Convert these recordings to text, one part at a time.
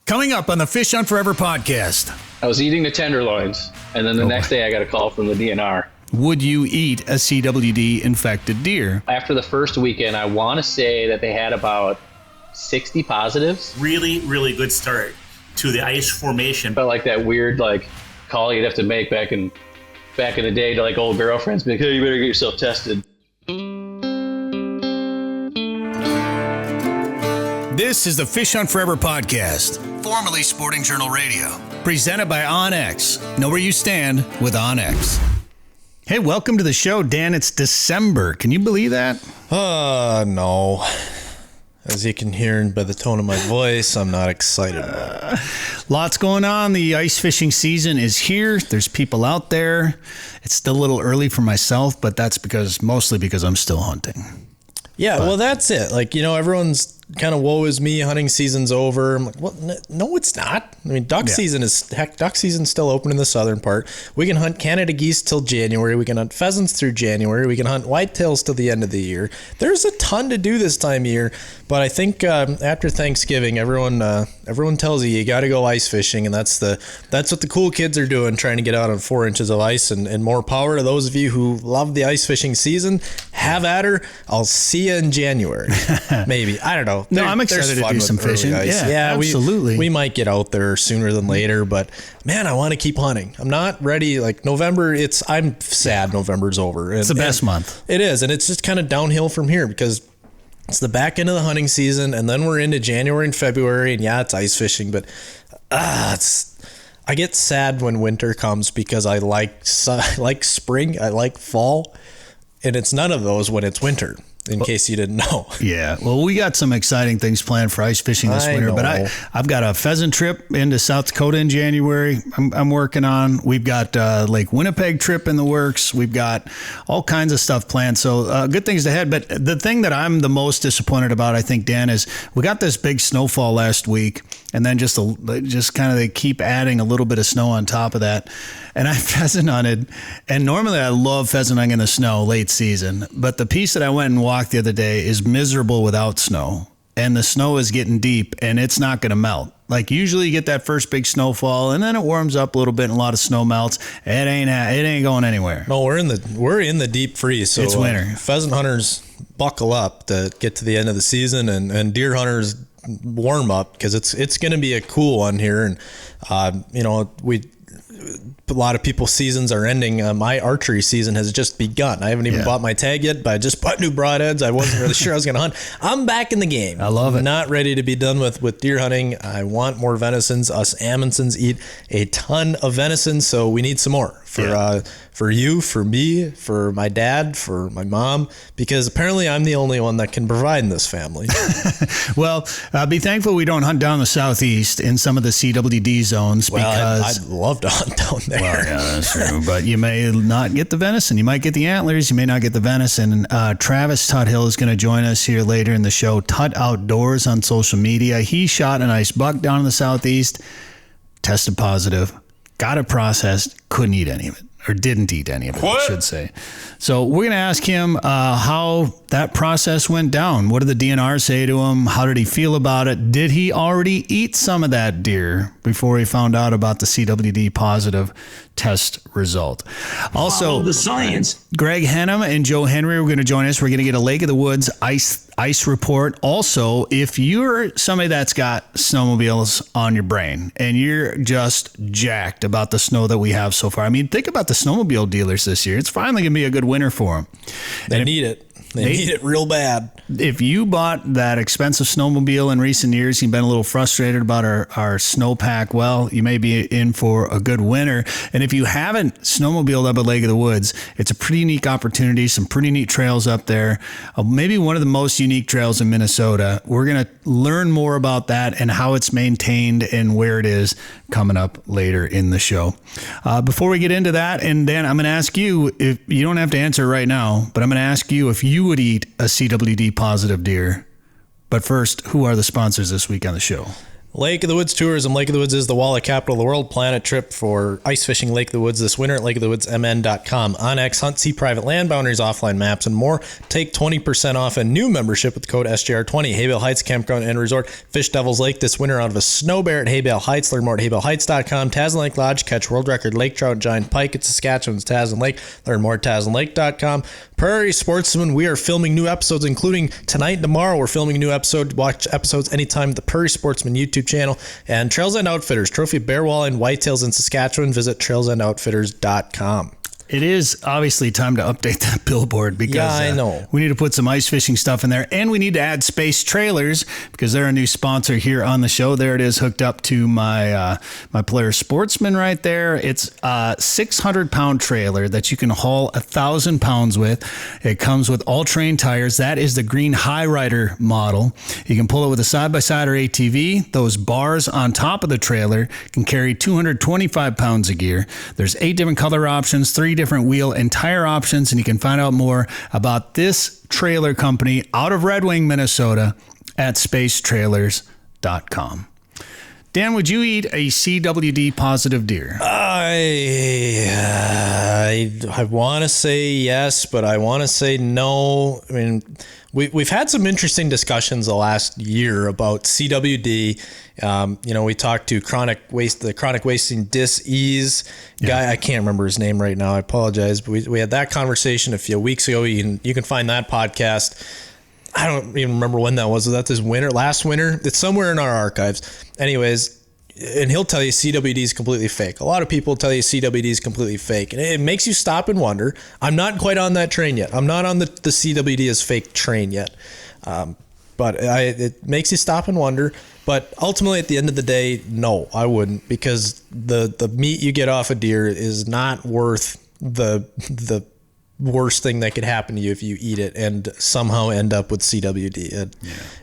Coming up on the Fish Hunt Forever podcast. I was eating the tenderloins, and then the next day I got a call from the DNR. Would you eat a CWD infected deer? After the first weekend, I want to say that they had about 60 positives. Really, really good start to the ice formation. Felt like that weird call you'd have to make back in the day to old girlfriends, be like, hey, you better get yourself tested. This is the Fish Hunt Forever podcast, formerly Sporting Journal Radio, presented by OnX. Know where you stand with OnX. Hey, welcome to the show, Dan. It's December. Can you believe that? No. As you can hear by the tone of my voice, I'm not excited about it. Lots going on. The ice fishing season is here. There's people out there. It's still a little early for myself, but that's mostly because I'm still hunting. Yeah, well, that's it. Everyone's kind of woe is me, hunting season's over. I'm like, what? No, it's not. I mean, duck season's still open in the southern part. We can hunt Canada geese till January. We can hunt pheasants through January. We can hunt whitetails till the end of the year. There's a ton to do this time of year, but I think after Thanksgiving, everyone tells you got to go ice fishing, and that's what the cool kids are doing, trying to get out on 4 inches of ice, and more power to those of you who love the ice fishing season. Have at her. I'll see you in January. Maybe. I don't know. No, I'm excited to do some fishing. Yeah, absolutely. We might get out there sooner than later, but man, I want to keep hunting. I'm not ready. November, I'm sad November's over. It's the best month. It is, and it's just kind of downhill from here because it's the back end of the hunting season, and then we're into January and February, and yeah, it's ice fishing, but I get sad when winter comes because I like spring, I like fall, and it's none of those when it's winter. In case you didn't know. Yeah. Well, we got some exciting things planned for ice fishing this winter, but I've got a pheasant trip into South Dakota in January I'm working on. We've got Lake Winnipeg trip in the works. We've got all kinds of stuff planned. So good things ahead. But the thing that I'm the most disappointed about, I think, Dan, is we got this big snowfall last week, and then just kind of they keep adding a little bit of snow on top of that. And I pheasant hunted, and normally I love pheasant hunting in the snow late season, but the piece that I went and walked the other day is miserable without snow, and the snow is getting deep, and it's not going to melt. Usually you get that first big snowfall, and then it warms up a little bit, and a lot of snow melts. It ain't going anywhere. No, we're in the deep freeze. So it's winter. Pheasant hunters buckle up to get to the end of the season, and deer hunters warm up because it's going to be a cool one here, and a lot of people's seasons are ending. My archery season has just begun. I haven't even bought my tag yet, but I just bought new broadheads. I wasn't really sure I was going to hunt. I'm back in the game. I love it. Not ready to be done with deer hunting. I want more venisons. Us Amundsons eat a ton of venison, so we need some more for you, for me, for my dad, for my mom, because apparently I'm the only one that can provide in this family. Well, be thankful we don't hunt down the southeast in some of the CWD zones. Well, I'd love to hunt down there. Well, yeah, that's true. But you may not get the venison. You might get the antlers. You may not get the venison. Travis Tuthill is going to join us here later in the show. TUT Outdoors on social media. He shot a nice buck down in the southeast, tested positive, got it processed, couldn't eat any of it. Or didn't eat any of it, I should say. So we're going to ask him how that process went down. What did the DNR say to him? How did he feel about it? Did he already eat some of that deer before he found out about the CWD positive test result? Also, the science. Gregg Hennum and Joe Henry are going to join us. We're going to get a Lake of the Woods ice report. Also, if you're somebody that's got snowmobiles on your brain and you're just jacked about the snow that we have so far, I mean, think about the snowmobile dealers this year. It's finally going to be a good winter for them. They need it. They need it real bad. If you bought that expensive snowmobile in recent years, you've been a little frustrated about our snowpack, well, you may be in for a good winter. And if you haven't snowmobiled up at Lake of the Woods, it's a pretty unique opportunity, some pretty neat trails up there. Maybe one of the most unique trails in Minnesota. We're going to learn more about that and how it's maintained and where it is coming up later in the show. Before we get into that, and Dan, I'm going to ask you, if you don't have to answer right now, but I'm going to ask you if you would eat a CWD positive deer. But first, who are the sponsors this week on the show? Lake of the Woods Tourism. Lake of the Woods is the wallet capital of the world. Plan a trip for ice fishing Lake of the Woods this winter at lakeofthewoodsmn.com. OnX, hunt, see private land boundaries, offline maps, and more. Take 20% off a new membership with the code SJR20. Haybale Heights Campground and Resort. Fish Devil's Lake this winter out of a snow bear at Haybale Heights. Learn more at haybaleHeights.com. Tasman Lake Lodge. Catch world record lake trout, giant pike at Saskatchewan's Tasman Lake. Learn more at tasmanlake.com. Prairie Sportsman, we are filming new episodes, including tonight and tomorrow. We're filming a new episode. Watch episodes anytime at the Prairie Sportsman YouTube channel. And Trails End Outfitters, trophy bear walleye and whitetails in Saskatchewan. Visit trailsendoutfitters.com. It is obviously time to update that billboard because I know. We need to put some ice fishing stuff in there, and we need to add Space Trailers because they're a new sponsor here on the show. There it is, hooked up to my my Polaris Sportsman right there. It's a 600-pound trailer that you can haul 1,000 pounds with. It comes with all-terrain tires. That is the green High Rider model. You can pull it with a side-by-side or ATV. Those bars on top of the trailer can carry 225 pounds of gear. There's 8 different color options, 3 different wheel and tire options, and you can find out more about this trailer company out of Red Wing, Minnesota at spacetrailers.com. Dan, would you eat a CWD positive deer? I want to say yes, but I want to say no. I mean, we've had some interesting discussions the last year about CWD. We talked to the chronic wasting dis-ease guy. I can't remember his name right now. I apologize, but we had that conversation a few weeks ago. You can find that podcast. I don't even remember when that was. Was that last winter? It's somewhere in our archives. Anyways, and he'll tell you CWD is completely fake. A lot of people tell you CWD is completely fake, and it makes you stop and wonder. I'm not quite on that train yet. I'm not on the CWD is fake train yet. But it makes you stop and wonder. But ultimately, at the end of the day, no, I wouldn't, because the meat you get off a deer is not worth the worst thing that could happen to you if you eat it and somehow end up with CWD.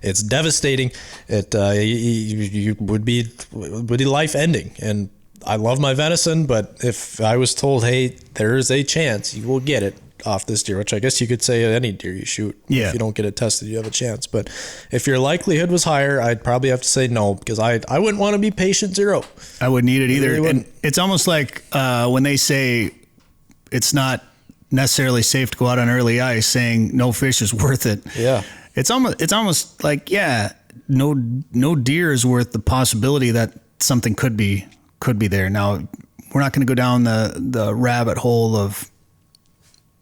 It's devastating. It would be life ending. And I love my venison, but if I was told, hey, there is a chance you will get it off this deer, which I guess you could say any deer you shoot, if you don't get it tested, you have a chance. But if your likelihood was higher, I'd probably have to say no, because I wouldn't want to be patient zero. I wouldn't eat it either. Really, and it's almost like when they say it's not necessarily safe to go out on early ice, saying no fish is worth it. Yeah. It's almost like, no deer is worth the possibility that something could be there. Now, we're not going to go down the rabbit hole of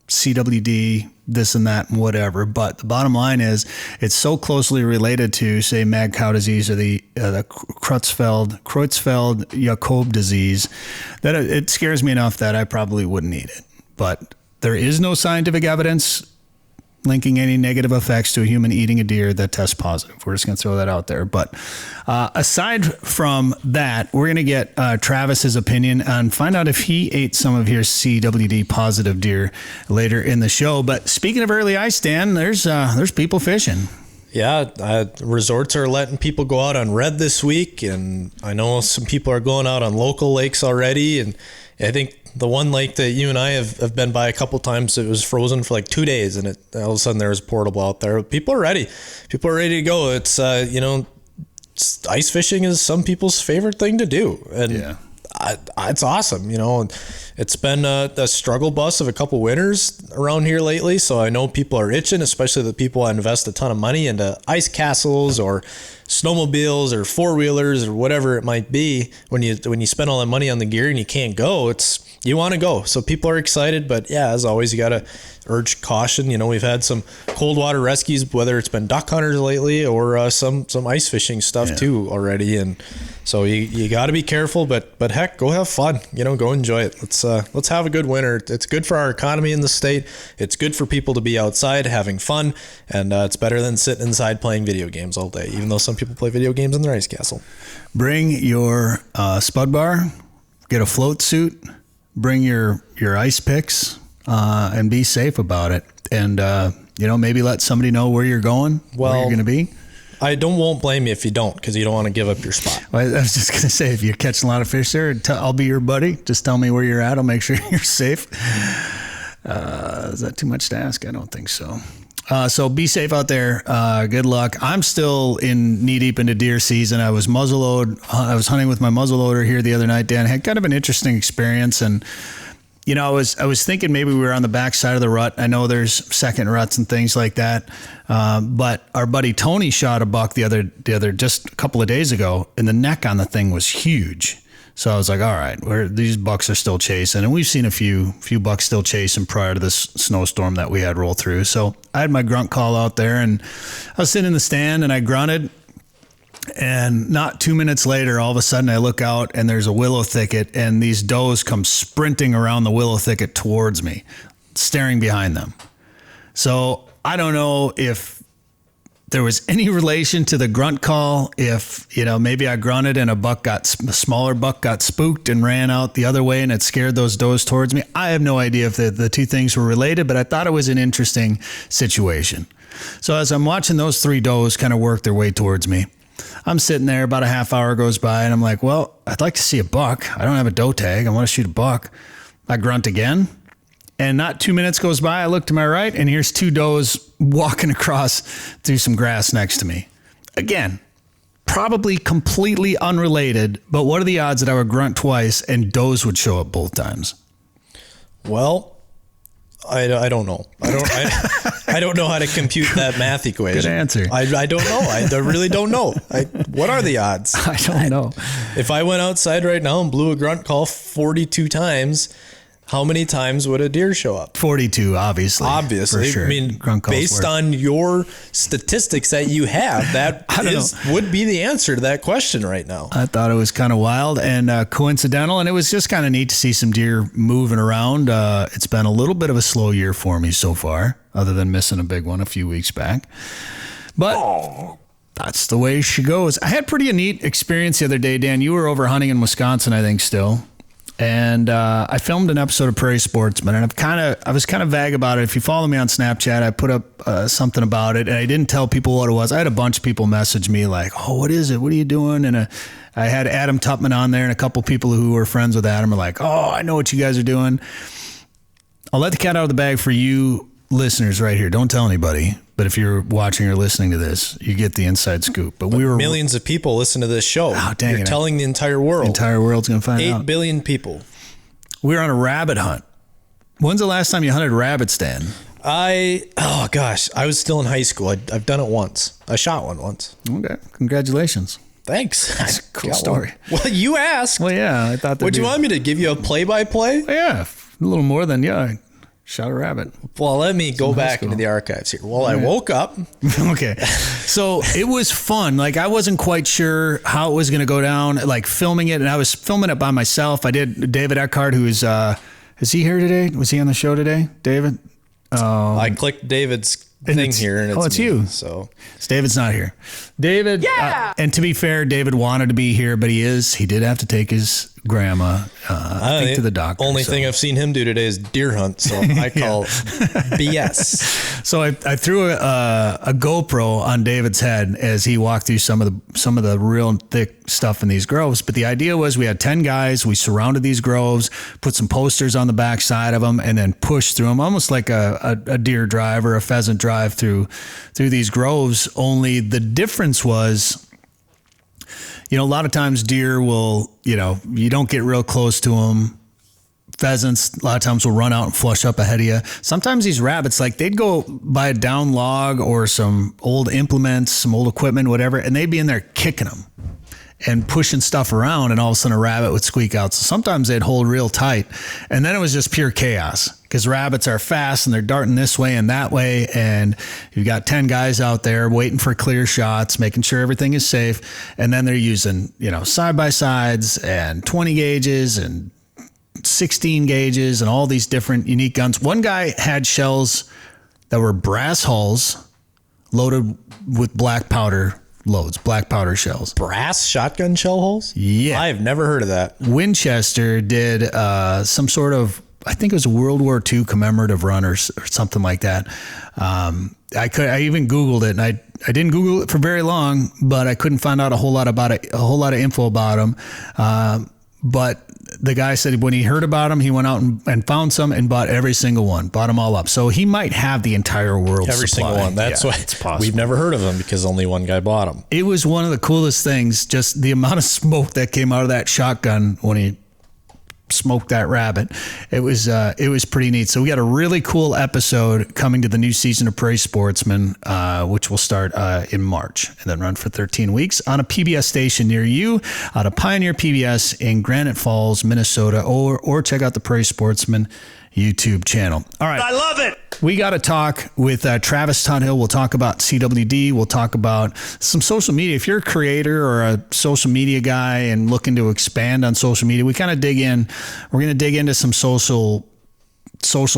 CWD, this and that and whatever, but the bottom line is it's so closely related to, say, mad cow disease or the Creutzfeldt-Jakob disease that it scares me enough that I probably wouldn't eat it. But there is no scientific evidence linking any negative effects to a human eating a deer that tests positive. We're just going to throw that out there. But aside from that, we're going to get Travis's opinion and find out if he ate some of your CWD positive deer later in the show. But speaking of early ice, Dan, there's people fishing. Yeah, resorts are letting people go out on red this week, and I know some people are going out on local lakes already, and I think the one lake that you and I have been by a couple times, it was frozen for like 2 days, and all of a sudden there was portable out there. People are ready. People are ready to go. It's ice fishing is some people's favorite thing to do, and it's awesome. It's been a struggle bus of a couple winters around here lately, so I know people are itching, especially the people that invest a ton of money into ice castles or snowmobiles or four-wheelers or whatever it might be. When you spend all that money on the gear and you can't go, you want to go. So people are excited, but as always, you got to urge caution. We've had some cold water rescues, whether it's been duck hunters lately or some ice fishing stuff too already. And so you got to be careful, but heck, go have fun. Go enjoy it. Let's have a good winter. It's good for our economy in the state. It's good for people to be outside having fun, and it's better than sitting inside playing video games all day, even though some people play video games in their ice castle. Bring your spud bar, get a float suit, bring your ice picks, and be safe about it. And, maybe let somebody know where you're going, where you're going to be. I won't blame you if you don't, because you don't want to give up your spot. Well, I was just going to say, if you're catching a lot of fish there, I'll be your buddy. Just tell me where you're at. I'll make sure you're safe. Is that too much to ask? I don't think so. So be safe out there. Good luck. I'm still knee deep into deer season. I was hunting with my muzzleloader here the other night, Dan. Had kind of an interesting experience, and I was thinking maybe we were on the back side of the rut. I know there's second ruts and things like that, but our buddy Tony shot a buck the other just a couple of days ago, and the neck on the thing was huge. So I was like, all right, these bucks are still chasing, and we've seen a few bucks still chasing prior to this snowstorm that we had roll through. So I had my grunt call out there, and I was sitting in the stand, and I grunted. And not 2 minutes later, all of a sudden I look out and there's a willow thicket, and these does come sprinting around the willow thicket towards me, staring behind them. So I don't know if there was any relation to the grunt call, if, maybe I grunted and a smaller buck got spooked and ran out the other way and it scared those does towards me. I have no idea if the two things were related, but I thought it was an interesting situation. So as I'm watching those three does kind of work their way towards me, I'm sitting there, about a half hour goes by, and I'm like, well, I'd like to see a buck. I don't have a doe tag. I want to shoot a buck. I grunt again, and not 2 minutes goes by. I look to my right, and here's two does walking across through some grass next to me. Again, probably completely unrelated, but what are the odds that I would grunt twice and does would show up both times? Well, I don't know. I don't know how to compute that math equation. Good answer. I don't know. I really don't know. What are the odds? I don't know. If I went outside right now and blew a grunt call 42 times, how many times would a deer show up? 42, obviously. Obviously. For sure. I mean, based on your statistics that you have, that would be the answer to that question right now. I thought it was kind of wild and coincidental, and it was just kind of neat to see some deer moving around. It's been a little bit of a slow year for me so far, other than missing a big one a few weeks back. But that's the way she goes. I had pretty neat experience the other day, Dan. You were over hunting in Wisconsin, I think, still. And I filmed an episode of Prairie Sportsman, and I was kind of vague about it. If you follow me on Snapchat, I put up something about it, and I didn't tell people what it was. I had a bunch of people message me like, "Oh, what is it? What are you doing?" And I had Adam Tutman on there, and a couple people who were friends with Adam are like, "Oh, I know what you guys are doing." I'll let the cat out of the bag for you listeners right here. Don't tell anybody. But if you're watching or listening to this, you get the inside scoop. But millions of people listen to this show. Oh, dang You're telling the entire world. The entire world's going to find out. 8 billion people. We were on a rabbit hunt. When's the last time you hunted rabbits, Dan? I was still in high school. I've done it once. I shot one once. Okay. Congratulations. Thanks. That's a cool story. Well, you asked. Well, yeah. I thought. Would you want me to give you a play-by-play? Yeah. A little more than, I shot a rabbit. Well, let me go back into the archives here. Well, I woke up. Okay. So it was fun. Like, I wasn't quite sure how it was going to go down, like filming it. And I was filming it by myself. I did David Eckhart, who is he here today? Was he on the show today? David? I clicked David's thing here. And it's you. So David's not here. David. Yeah. And to be fair, David wanted to be here, but he did have to take his grandma I think to the doctor. Only thing I've seen him do today is deer hunt, so I call BS. So I threw a GoPro on David's head as he walked through some of the real thick stuff in these groves. But the idea was we had 10 guys, we surrounded these groves, put some posters on the back side of them, and then pushed through them, almost like a deer drive or a pheasant drive through these groves. Only the difference was, a lot of times deer will, you don't get real close to them. Pheasants, a lot of times will run out and flush up ahead of you. Sometimes these rabbits, like they'd go by a down log or some old implements, some old equipment, whatever, and they'd be in there kicking them and pushing stuff around, and all of a sudden a rabbit would squeak out. So sometimes they'd hold real tight, and then it was just pure chaos because rabbits are fast and they're darting this way and that way, and you've got 10 guys out there waiting for clear shots, making sure everything is safe, and then they're using, side-by-sides and 20 gauges and 16 gauges and all these different unique guns. One guy had shells that were brass hulls loaded with black powder shells. Brass shotgun shell holes? Yeah. I've never heard of that. Winchester did some sort of, I think it was a World War II commemorative run or something like that. I even Googled it, and I didn't Google it for very long, but I couldn't find out a whole lot of info about them. But the guy said when he heard about them, he went out and found some and bought every single one, bought them all up. So he might have the entire world Every supply. single one. That's why it's possible. We've never heard of them because only one guy bought them. It was one of the coolest things, just the amount of smoke that came out of that shotgun when he smoked that rabbit. It was pretty neat. So we got a really cool episode coming to the new season of Prairie Sportsman, which will start in March and then run for 13 weeks on a PBS station near you, out of Pioneer PBS in Granite Falls, Minnesota, or check out the Prairie Sportsman YouTube channel. All right. I love it. We got to talk with Travis Tuthill. We'll talk about CWD. We'll talk about some social media. If you're a creator or a social media guy and looking to expand on social media, we kind of dig in. We're going to dig into some social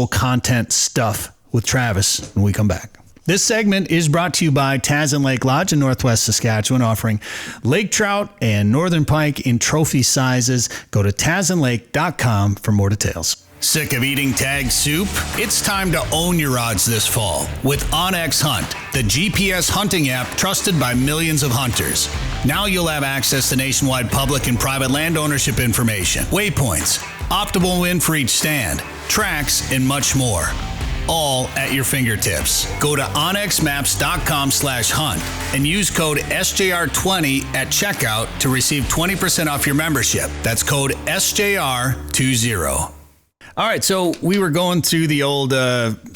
content stuff with Travis when we come back. This segment is brought to you by Tazen Lake Lodge in Northwest Saskatchewan, offering lake trout and northern pike in trophy sizes. Go to tazenlake.com for more details. Sick of eating tag soup? It's time to own your odds this fall with OnX Hunt, the GPS hunting app trusted by millions of hunters. Now you'll have access to nationwide public and private land ownership information, waypoints, optimal wind for each stand, tracks, and much more. All at your fingertips. Go to onxmaps.com/hunt and use code SJR20 at checkout to receive 20% off your membership. That's code SJR20. All right, so we were going through the old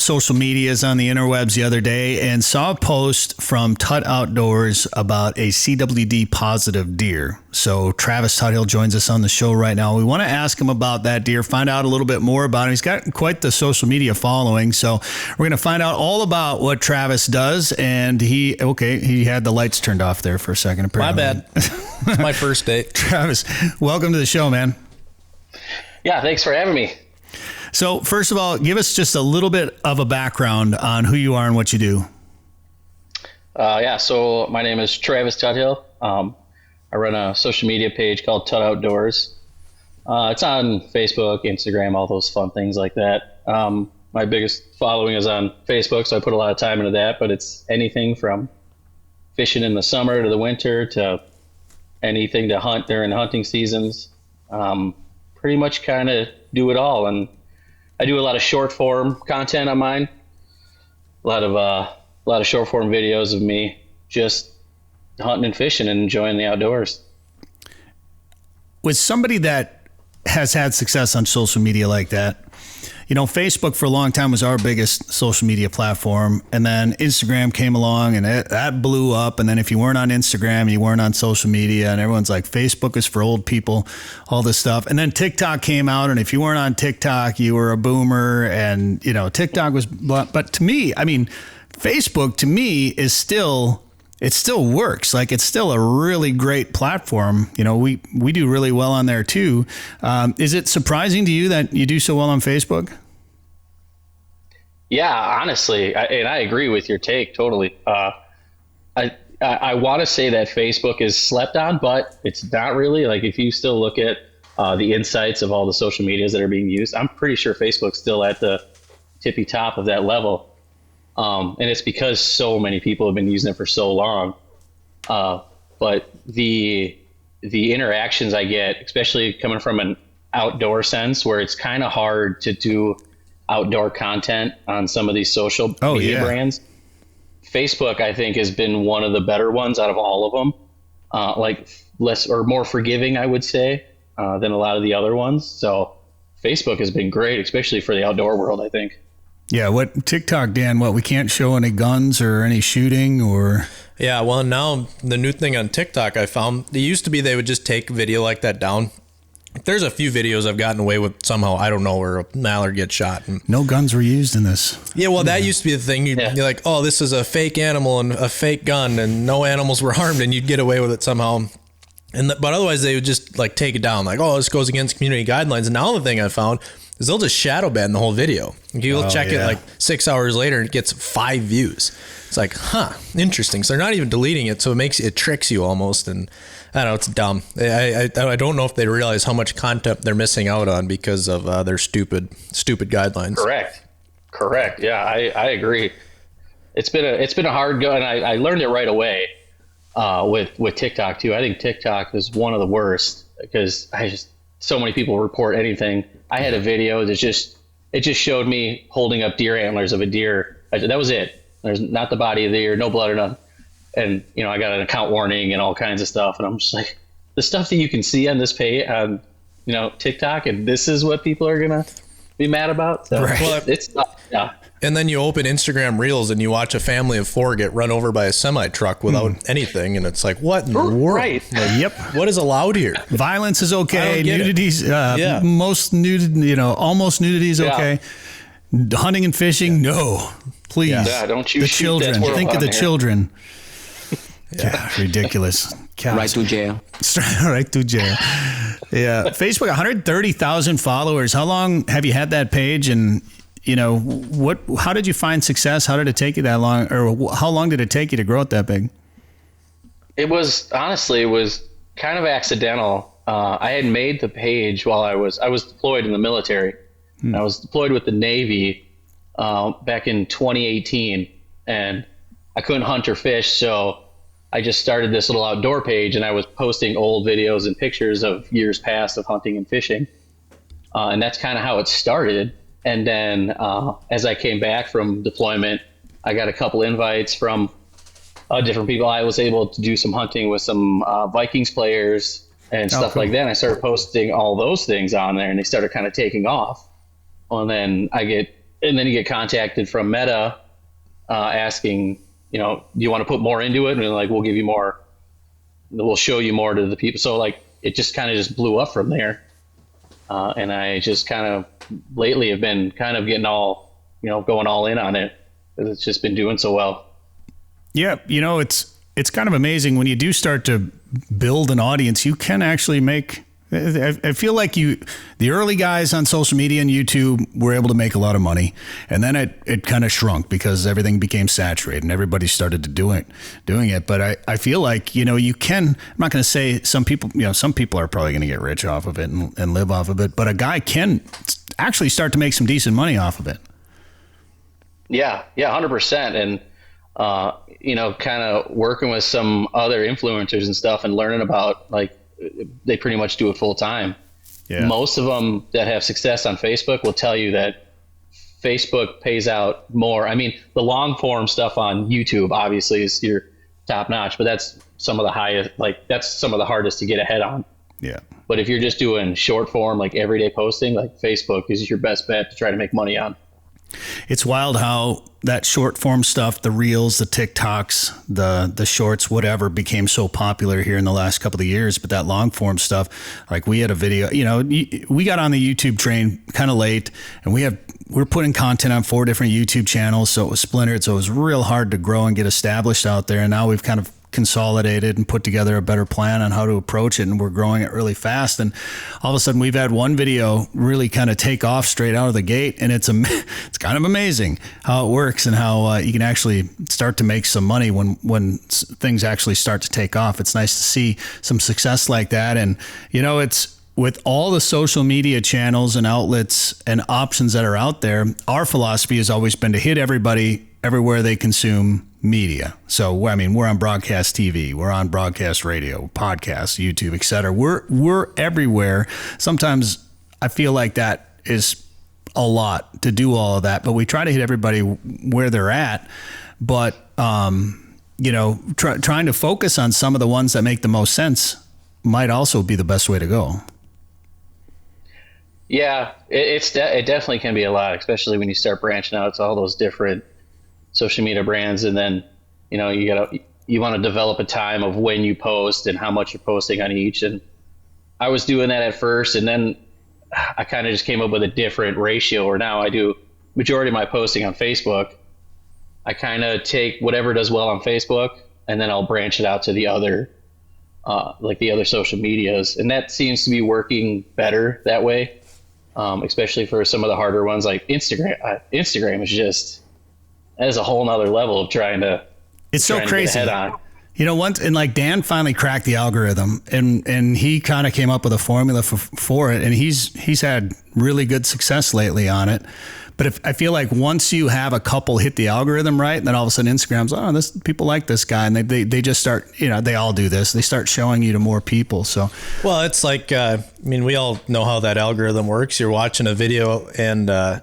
social medias on the interwebs the other day and saw a post from TUT Outdoors about a CWD positive deer. So Travis Tuthill joins us on the show right now. We want to ask him about that deer, find out a little bit more about him. He's got quite the social media following, so we're going to find out all about what Travis does. And he had the lights turned off there for a second. Apparently. My bad. It's my first date. Travis, welcome to the show, man. Yeah, thanks for having me. So first of all, give us just a little bit of a background on who you are and what you do. So my name is Travis Tuthill. I run a social media page called TUT Outdoors. It's on Facebook, Instagram, all those fun things like that. My biggest following is on Facebook, so I put a lot of time into that, but it's anything from fishing in the summer to the winter to anything to hunt during the hunting seasons. Pretty much kind of do it all. And I do a lot of short form content on mine. A lot of short form videos of me just hunting and fishing and enjoying the outdoors. With somebody that has had success on social media like that, you know, Facebook for a long time was our biggest social media platform. And then Instagram came along and that blew up. And then if you weren't on Instagram, you weren't on social media, and everyone's like, Facebook is for old people, all this stuff. And then TikTok came out. And if you weren't on TikTok, you were a boomer. And, you know, TikTok was, but to me, I mean, Facebook to me is still, it still works. Like, it's still a really great platform. You know, we do really well on there too. Is it surprising to you that you do so well on Facebook? Yeah, honestly, I agree with your take totally. I want to say that Facebook is slept on, but it's not really. Like, if you still look at the insights of all the social medias that are being used, I'm pretty sure Facebook's still at the tippy top of that level. And it's because so many people have been using it for so long. But the interactions I get, especially coming from an outdoor sense, where it's kind of hard to do outdoor content on some of these social media brands. Facebook, I think, has been one of the better ones out of all of them. Like less or more forgiving, I would say, than a lot of the other ones. So Facebook has been great, especially for the outdoor world, I think. Yeah, what TikTok, Dan, we can't show any guns or any shooting or... Yeah, well, now the new thing on TikTok I found, it used to be they would just take a video like that down. There's a few videos I've gotten away with somehow, I don't know, where a mallard gets shot. And, no guns were used in this. Yeah, well, that used to be the thing. You're like, oh, this is a fake animal and a fake gun, and no animals were harmed, and you'd get away with it somehow. But otherwise, they would just like take it down, like, oh, this goes against community guidelines. And now the thing I found is they'll just shadow ban the whole video. You'll check it like 6 hours later and it gets 5 views. It's like, interesting. So they're not even deleting it. So it tricks you almost. And I don't know, it's dumb. I don't know if they realize how much content they're missing out on because of their stupid guidelines. Correct. Yeah, I agree. It's been a hard go, and I learned it right away with TikTok too. I think TikTok is one of the worst because so many people report anything. I had a video that it just showed me holding up deer antlers of a deer. That was it. There's not the body of the deer, no blood or nothing. And, you know, I got an account warning and all kinds of stuff. And I'm just like, the stuff that you can see on this page, on, you know, TikTok, and this is what people are going to be mad about. So right. Well, it's not, yeah. And then you open Instagram Reels and you watch a family of 4 get run over by a semi truck without anything, and it's like, what in the world? Right. Like, Yep. What is allowed here? Violence is okay. Nudity's Nudity's most nudity, you know, almost nudity is okay. Hunting and fishing, no. Please. Yeah, don't you the shoot children. that Think of the here. children. Yeah, ridiculous. Right to jail. Right to jail. Yeah. Facebook, 130,000 followers. How long have you had that page? And, you know, how did you find success? How did it take you that long? Or how long did it take you to grow it that big? It was kind of accidental. I had made the page while I was deployed in the military. I was deployed with the Navy back in 2018, and I couldn't hunt or fish, so I just started this little outdoor page, and I was posting old videos and pictures of years past of hunting and fishing, and that's kind of how it started. And then as I came back from deployment, I got a couple invites from different people. I was able to do some hunting with some Vikings players and stuff like that. And I started posting all those things on there, and they started kind of taking off. And then you get contacted from Meta asking, you know, do you want to put more into it? And they're like, we'll give you more. We'll show you more to the people. So like it just kind of just blew up from there. And I just kind of lately have been kind of getting all, you know, going all in on it because it's just been doing so well. Yeah, you know, it's kind of amazing when you do start to build an audience. You can actually make. I feel like the early guys on social media and YouTube were able to make a lot of money, and then it kind of shrunk because everything became saturated and everybody started to doing it. But I feel like, you know, you can. I'm not going to say some people are probably going to get rich off of it and live off of it, but a guy can actually start to make some decent money off of it. Yeah, 100%. And you know, kind of working with some other influencers and stuff and learning about, like, they pretty much do it full time. Yeah. Most of them that have success on Facebook will tell you that Facebook pays out more. I mean, the long form stuff on YouTube obviously is your top notch, but that's some of the highest, like that's some of the hardest to get ahead on. Yeah. But if you're just doing short form, like everyday posting, like Facebook is your best bet to try to make money on. It's wild how that short form stuff, the reels, the TikToks, the shorts, whatever, became so popular here in the last couple of years. But that long form stuff, like we had a video, you know, we got on the YouTube train kind of late, and we're putting content on 4 different YouTube channels. So it was splintered. So it was real hard to grow and get established out there. And now we've kind of consolidated and put together a better plan on how to approach it, and we're growing it really fast. And all of a sudden we've had one video really kind of take off straight out of the gate, and it's kind of amazing how it works and how you can actually start to make some money when things actually start to take off. It's nice to see some success like that. And you know, it's with all the social media channels and outlets and options that are out there, our philosophy has always been to hit everybody everywhere they consume media. So, I mean, we're on broadcast TV, we're on broadcast radio, podcasts, YouTube, etc. We're everywhere. Sometimes I feel like that is a lot to do all of that, but we try to hit everybody where they're at. But, you know, trying to focus on some of the ones that make the most sense might also be the best way to go. Yeah, it definitely can be a lot, especially when you start branching out to all those different social media brands. And then, you know, you want to develop a time of when you post and how much you're posting on each. And I was doing that at first, and then I kind of just came up with a different ratio, where now I do majority of my posting on Facebook. I kind of take whatever does well on Facebook, and then I'll branch it out to the other, like the other social medias. And that seems to be working better that way. Especially for some of the harder ones like Instagram. Instagram is just, that is a whole nother level of trying to. It's so crazy. You know, once, and like Dan finally cracked the algorithm, and he kind of came up with a formula for it, and he's had really good success lately on it. But I feel like once you have a couple hit the algorithm right, then all of a sudden Instagram's, people like this guy, and they just start, they all do this. They start showing you to more people. So, well, it's like, we all know how that algorithm works. You're watching a video and,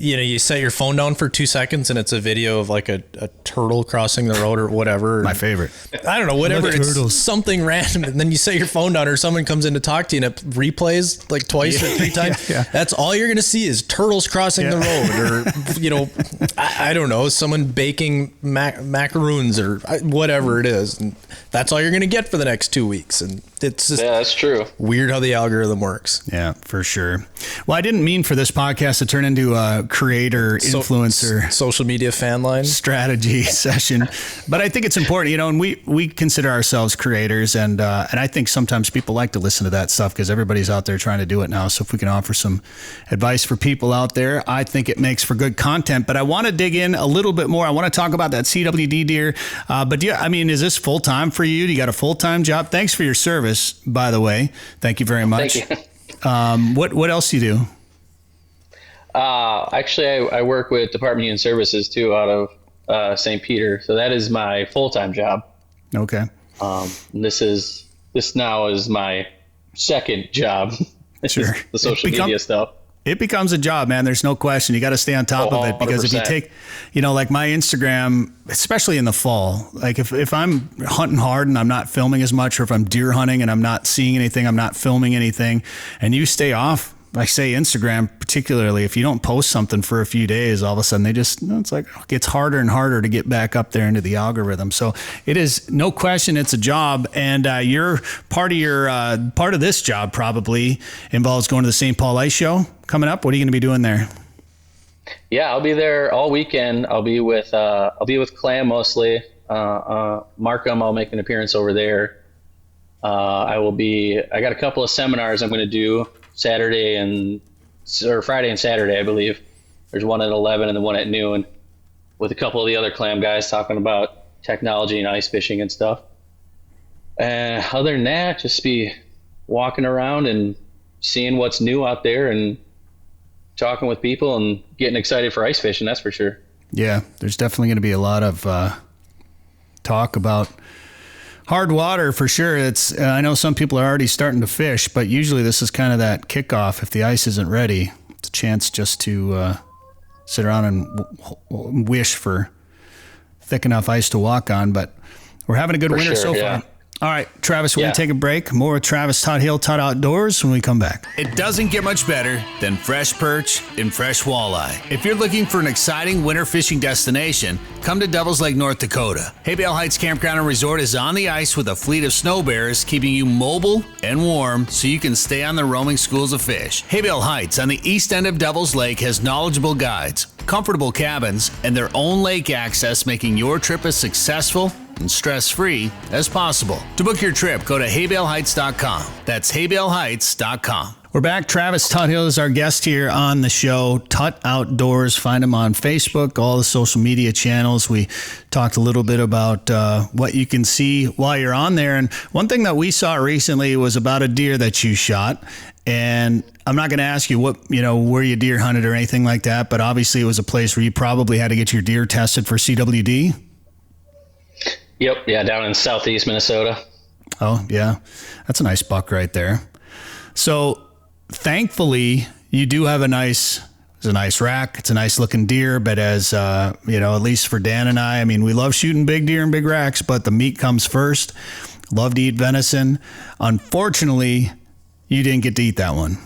you set your phone down for 2 seconds and it's a video of like a turtle crossing the road or whatever. My favorite. I don't know, whatever. It's turtles. Something random. And then you set your phone down or someone comes in to talk to you and it replays like twice or 3 times. Yeah. That's all you're going to see is turtles crossing the road or, I don't know, someone baking macaroons or whatever it is. And that's all you're going to get for the next 2 weeks. And it's just that's true. Weird how the algorithm works. Yeah, for sure. Well, I didn't mean for this podcast to turn into a creator, influencer, social media fan line strategy session, but I think it's important, and we consider ourselves creators, and I think sometimes people like to listen to that stuff because everybody's out there trying to do it now. So if we can offer some advice for people out there, I think it makes for good content. But I want to dig in a little bit more. I want to talk about that CWD deer. But is this full time for you? Do you got a full time job? Thanks for your service, by the way. Thank you very much. Thank you. What else do you do? Actually, I work with Department of Human Services too, out of St. Peter. So that is my full-time job. Okay. This now is my second job. Sure. The social media stuff. It becomes a job, man. There's no question. You got to stay on top of it because 100%. If you take, like my Instagram, especially in the fall, like if I'm hunting hard and I'm not filming as much, or if I'm deer hunting and I'm not seeing anything, I'm not filming anything, and you stay off, like say Instagram, particularly if you don't post something for a few days, all of a sudden it's like it gets harder and harder to get back up there into the algorithm. So it is no question, it's a job, and your part of this job probably involves going to the St. Paul Ice Show coming up. What are you going to be doing there? Yeah, I'll be there all weekend. I'll be with Clam mostly. Markham, I'll make an appearance over there. I got a couple of seminars I'm going to do Friday and Saturday, I believe. There's one at 11 and then one at noon with a couple of the other Clam guys talking about technology and ice fishing and stuff. And other than that, just be walking around and seeing what's new out there and talking with people and getting excited for ice fishing, that's for sure. Yeah, there's definitely going to be a lot of talk about hard water for sure. I know some people are already starting to fish, but usually this is kind of that kickoff. If the ice isn't ready, it's a chance just to sit around and wish for thick enough ice to walk on. But we're having a good winter so far. All right, Travis, we're going to take a break. More with Travis Tuthill, TUT Outdoors, when we come back. It doesn't get much better than fresh perch and fresh walleye. If you're looking for an exciting winter fishing destination, come to Devils Lake, North Dakota. Haybale Heights Campground and Resort is on the ice with a fleet of snow bears, keeping you mobile and warm so you can stay on the roaming schools of fish. Haybale Heights on the east end of Devils Lake has knowledgeable guides, comfortable cabins, and their own lake access, making your trip as successful and stress-free as possible. To book your trip, go to haybaleheights.com. That's haybaleheights.com. We're back. Travis Tuthill is our guest here on the show. TUT Outdoors. Find him on Facebook, all the social media channels. We talked a little bit about what you can see while you're on there. And one thing that we saw recently was about a deer that you shot. And I'm not going to ask you where you deer hunted or anything like that, but obviously it was a place where you probably had to get your deer tested for CWD. Yep. Yeah. Down in southeast Minnesota. Oh, yeah. That's a nice buck right there. So thankfully you do have it's a nice rack. It's a nice looking deer, but as, at least for Dan and I mean, we love shooting big deer and big racks, but the meat comes first. Love to eat venison. Unfortunately, you didn't get to eat that one.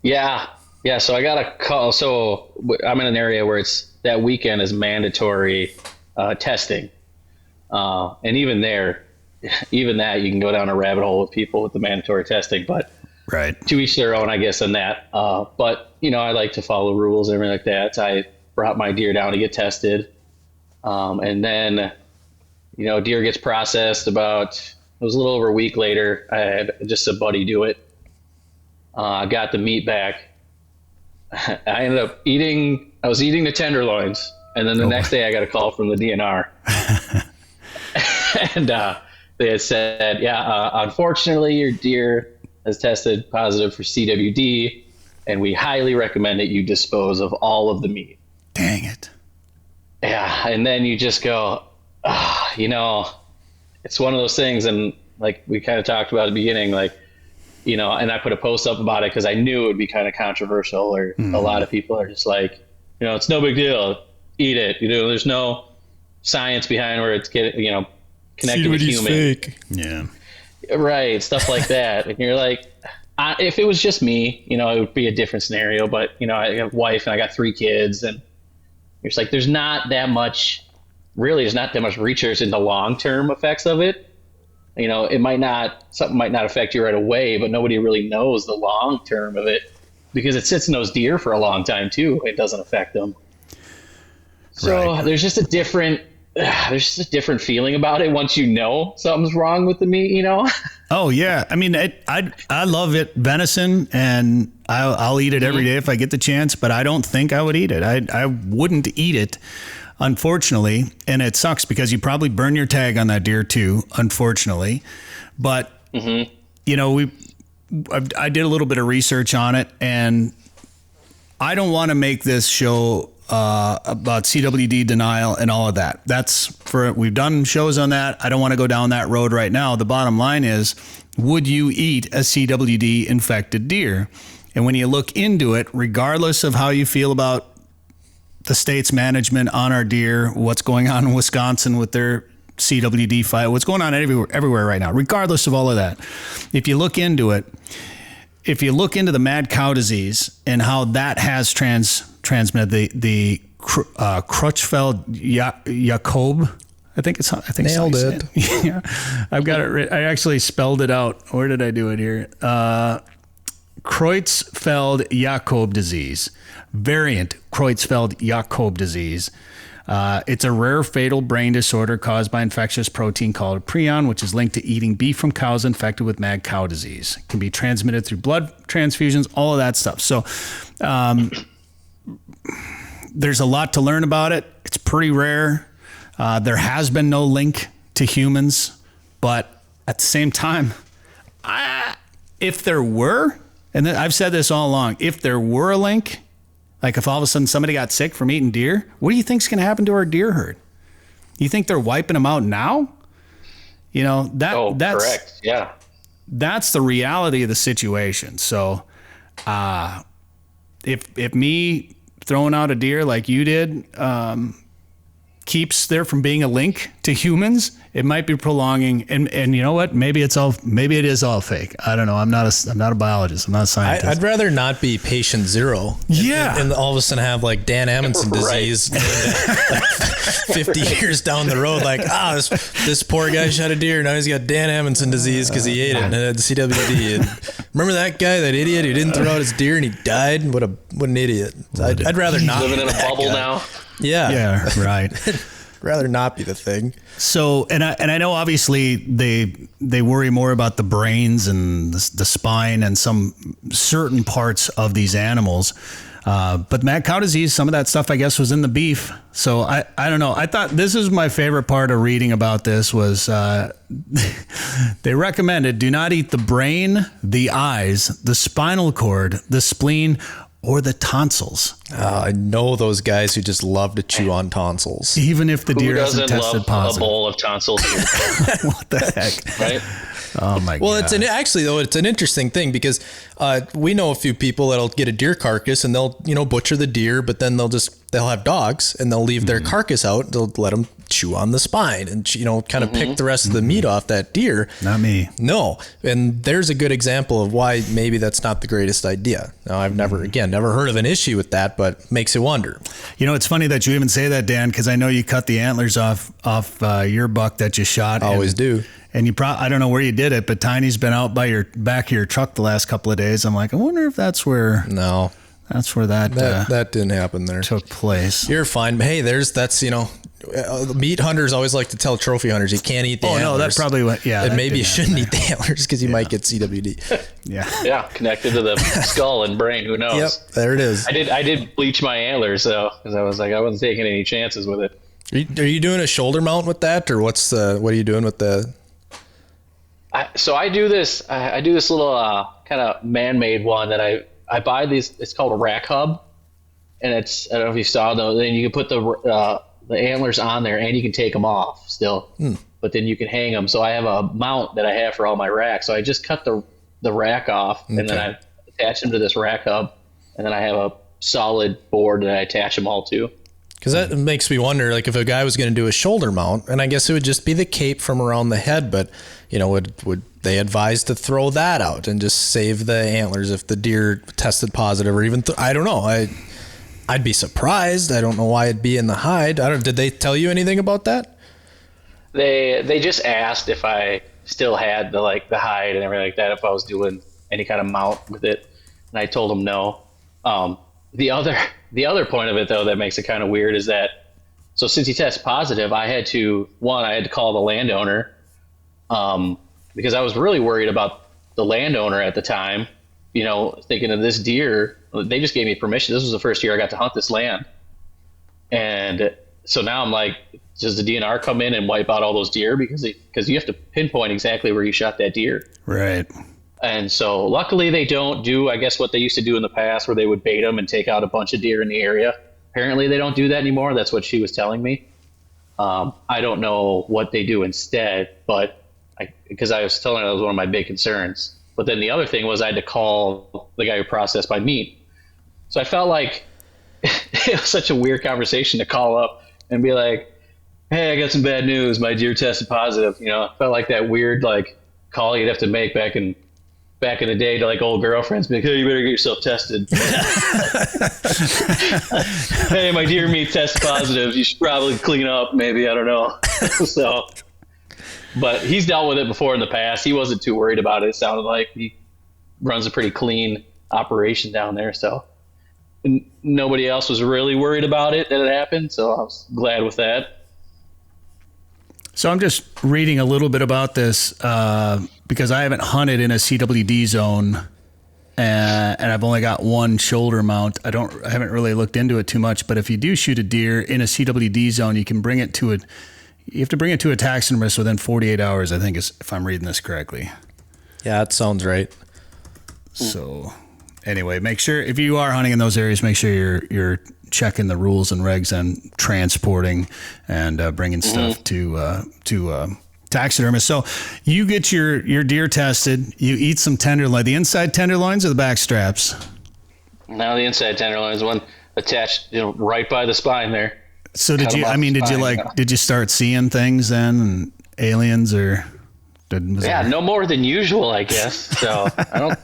Yeah. Yeah. So I got a call. So I'm in an area where that weekend is mandatory testing. And even that, you can go down a rabbit hole with people with the mandatory testing, but right. To each their own, I guess, on that. But, I like to follow rules and everything like that. So I brought my deer down to get tested. And then, deer gets processed it was a little over a week later. I had just a buddy do it. I got the meat back. I ended up I was eating the tenderloins. And then the next day I got a call from the DNR. And they had said, unfortunately, your deer has tested positive for CWD. and we highly recommend that you dispose of all of the meat. Dang it. Yeah. And then you just go, it's one of those things. And like we kind of talked about at the beginning, like, and I put a post up about it because I knew it would be kind of controversial, or a lot of people are just like, it's no big deal. Eat it. There's no science behind where it's connected with human. Fake. Yeah. Right. Stuff like that. And you're like, if it was just me, it would be a different scenario. But, I have a wife and I got 3 kids, and you're just like, there's not that much research into long-term effects of it. Something might not affect you right away, but nobody really knows the long term of it because it sits in those deer for a long time too. It doesn't affect them. So right. There's just a different feeling about it once something's wrong with the meat, Oh yeah. I mean, I love it, venison, and I'll eat it every day if I get the chance, but I don't think I would eat it. I wouldn't eat it, unfortunately. And it sucks because you probably burn your tag on that deer too, unfortunately. But, I did a little bit of research on it, and I don't want to make this show about CWD denial and all of that. We've done shows on that. I don't want to go down that road right now. The bottom line is, would you eat a CWD infected deer? And when you look into it, regardless of how you feel about the state's management on our deer, what's going on in Wisconsin with their CWD fight, what's going on everywhere right now, regardless of all of that, if you look into it, if you look into the mad cow disease and how that has transmitted the Creutzfeldt-Jakob, I think nailed it. Yeah, I've got it. I actually spelled it out. Where did I do it here? Creutzfeldt-Jakob disease, variant Creutzfeldt-Jakob disease. It's a rare fatal brain disorder caused by infectious protein called prion, which is linked to eating beef from cows infected with mad cow disease. It can be transmitted through blood transfusions, all of that stuff. So there's a lot to learn about it. It's pretty rare. There has been no link to humans, but at the same time, if there were, and I've said this all along, if there were a link, like if all of a sudden somebody got sick from eating deer, what do you think's going to happen to our deer herd? You think they're wiping them out now? That's correct. Yeah. That's the reality of the situation. So, if me throwing out a deer like you did, keeps there from being a link to humans, it might be prolonging. And you know what? Maybe it is all fake. I don't know. I'm not a biologist. I'm not a scientist. I'd rather not be patient zero. Yeah. And all of a sudden have like Dan Amundsen disease 50 years down the road. Like, this poor guy shot a deer. Now he's got Dan Amundsen disease because he ate it and had CWD. And remember that guy, that idiot who didn't throw out his deer and he died? What an idiot. I'd rather not living in a bubble guy. now. Yeah, right. Rather not be the thing. So, and I know obviously they worry more about the brains and the spine and some certain parts of these animals. But mad cow disease, some of that stuff I guess was in the beef. So I don't know. I thought this is my favorite part of reading about this was they recommended do not eat the brain, the eyes, the spinal cord, the spleen, or the tonsils. I know those guys who just love to chew on tonsils. Even if the deer hasn't tested positive. A bowl of tonsils. What the heck? Right? Oh my God. Well, it's an interesting thing because we know a few people that'll get a deer carcass and they'll, butcher the deer, but then they'll have dogs and they'll leave their carcass out. They'll let them chew on the spine and, kind of pick the rest of the meat off that deer. Not me. No. And there's a good example of why maybe that's not the greatest idea. Now, I've never heard of an issue with that, but makes you wonder. It's funny that you even say that, Dan, because I know you cut the antlers off your buck that you shot. Always do. And I don't know where you did it, but Tiny's been out by your back of your truck the last couple of days. I'm like, I wonder if that's where. No. That's where that didn't happen there. Took place. You're fine. Hey, meat hunters always like to tell trophy hunters you can't eat the antlers. Oh, no, that probably went, yeah. And maybe you shouldn't eat the antlers because you might get CWD. Yeah. Yeah, connected to the skull and brain. Who knows? Yep, there it is. I did bleach my antlers, though, because I was like, I wasn't taking any chances with it. Are you doing a shoulder mount with that, or what are you doing with the... So I do this little kind of man-made one that I buy these. It's called a rack hub, and it's, I don't know if you saw though. Then you can put the antlers on there, and you can take them off still. But then you can hang them. So I have a mount that I have for all my racks. So I just cut the rack off, and then I attach them to this rack hub, and then I have a solid board that I attach them all to. Because that makes me wonder, like if a guy was going to do a shoulder mount, and I guess it would just be the cape from around the head, but would they advise to throw that out and just save the antlers if the deer tested positive, or even I don't know. I'd be surprised. I don't know why it'd be in the hide. Did they tell you anything about that? They just asked if I still had the hide and everything like that, if I was doing any kind of mount with it, and I told them no. The other point of it though that makes it kind of weird is that, so since he tested positive, I had to call the landowner, because I was really worried about the landowner at the time, thinking of this deer. They just gave me permission. This was the first year I got to hunt this land. And so now I'm like, does the DNR come in and wipe out all those deer? Because you have to pinpoint exactly where you shot that deer. Right. And so luckily they don't do, I guess, what they used to do in the past where they would bait them and take out a bunch of deer in the area. Apparently they don't do that anymore. That's what she was telling me. I don't know what they do instead, but because I was telling her that was one of my big concerns. But then the other thing was I had to call the guy who processed my meat. So I felt like it was such a weird conversation to call up and be like, hey, I got some bad news. My deer tested positive. I felt like that weird call you'd have to make back in the day to old girlfriends, be like, hey, you better get yourself tested. Hey, my deer meat tested positive. You should probably clean up, maybe. I don't know. So, but he's dealt with it before in the past. He wasn't too worried about it. It sounded like he runs a pretty clean operation down there. So nobody else was really worried about it that it happened. So I was glad with that. So I'm just reading a little bit about this because I haven't hunted in a CWD zone, and I've only got one shoulder mount. I haven't really looked into it too much. But if you do shoot a deer in a CWD zone, you can bring it to it. You have to bring it to a taxidermist within 48 hours. I think if I'm reading this correctly. Yeah, that sounds right. So anyway, make sure if you are hunting in those areas, make sure you're checking the rules and regs on transporting and bringing stuff to taxidermists. So you get your deer tested, you eat some tenderloin, the inside tenderloins or the back straps? Now the inside tenderloins, one attached, right by the spine there. So did you start seeing things then, and aliens, or no more than usual, I guess. So I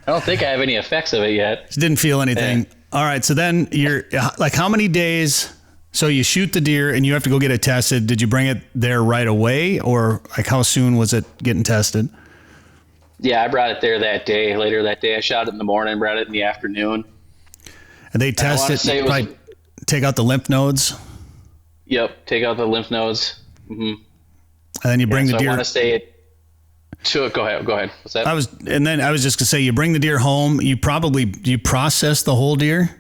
don't think I have any effects of it yet. Just didn't feel anything. All right. So then you're how many days? So you shoot the deer and you have to go get it tested. Did you bring it there right away, or how soon was it getting tested? Yeah, I brought it there later that day. I shot it in the morning, brought it in the afternoon. And they test it, take out the lymph nodes? Yep, take out the lymph nodes. Mm-hmm. And then you bring the deer. I want to say it. Sure, go ahead. What's that? I was just gonna say, you bring the deer home. You process the whole deer.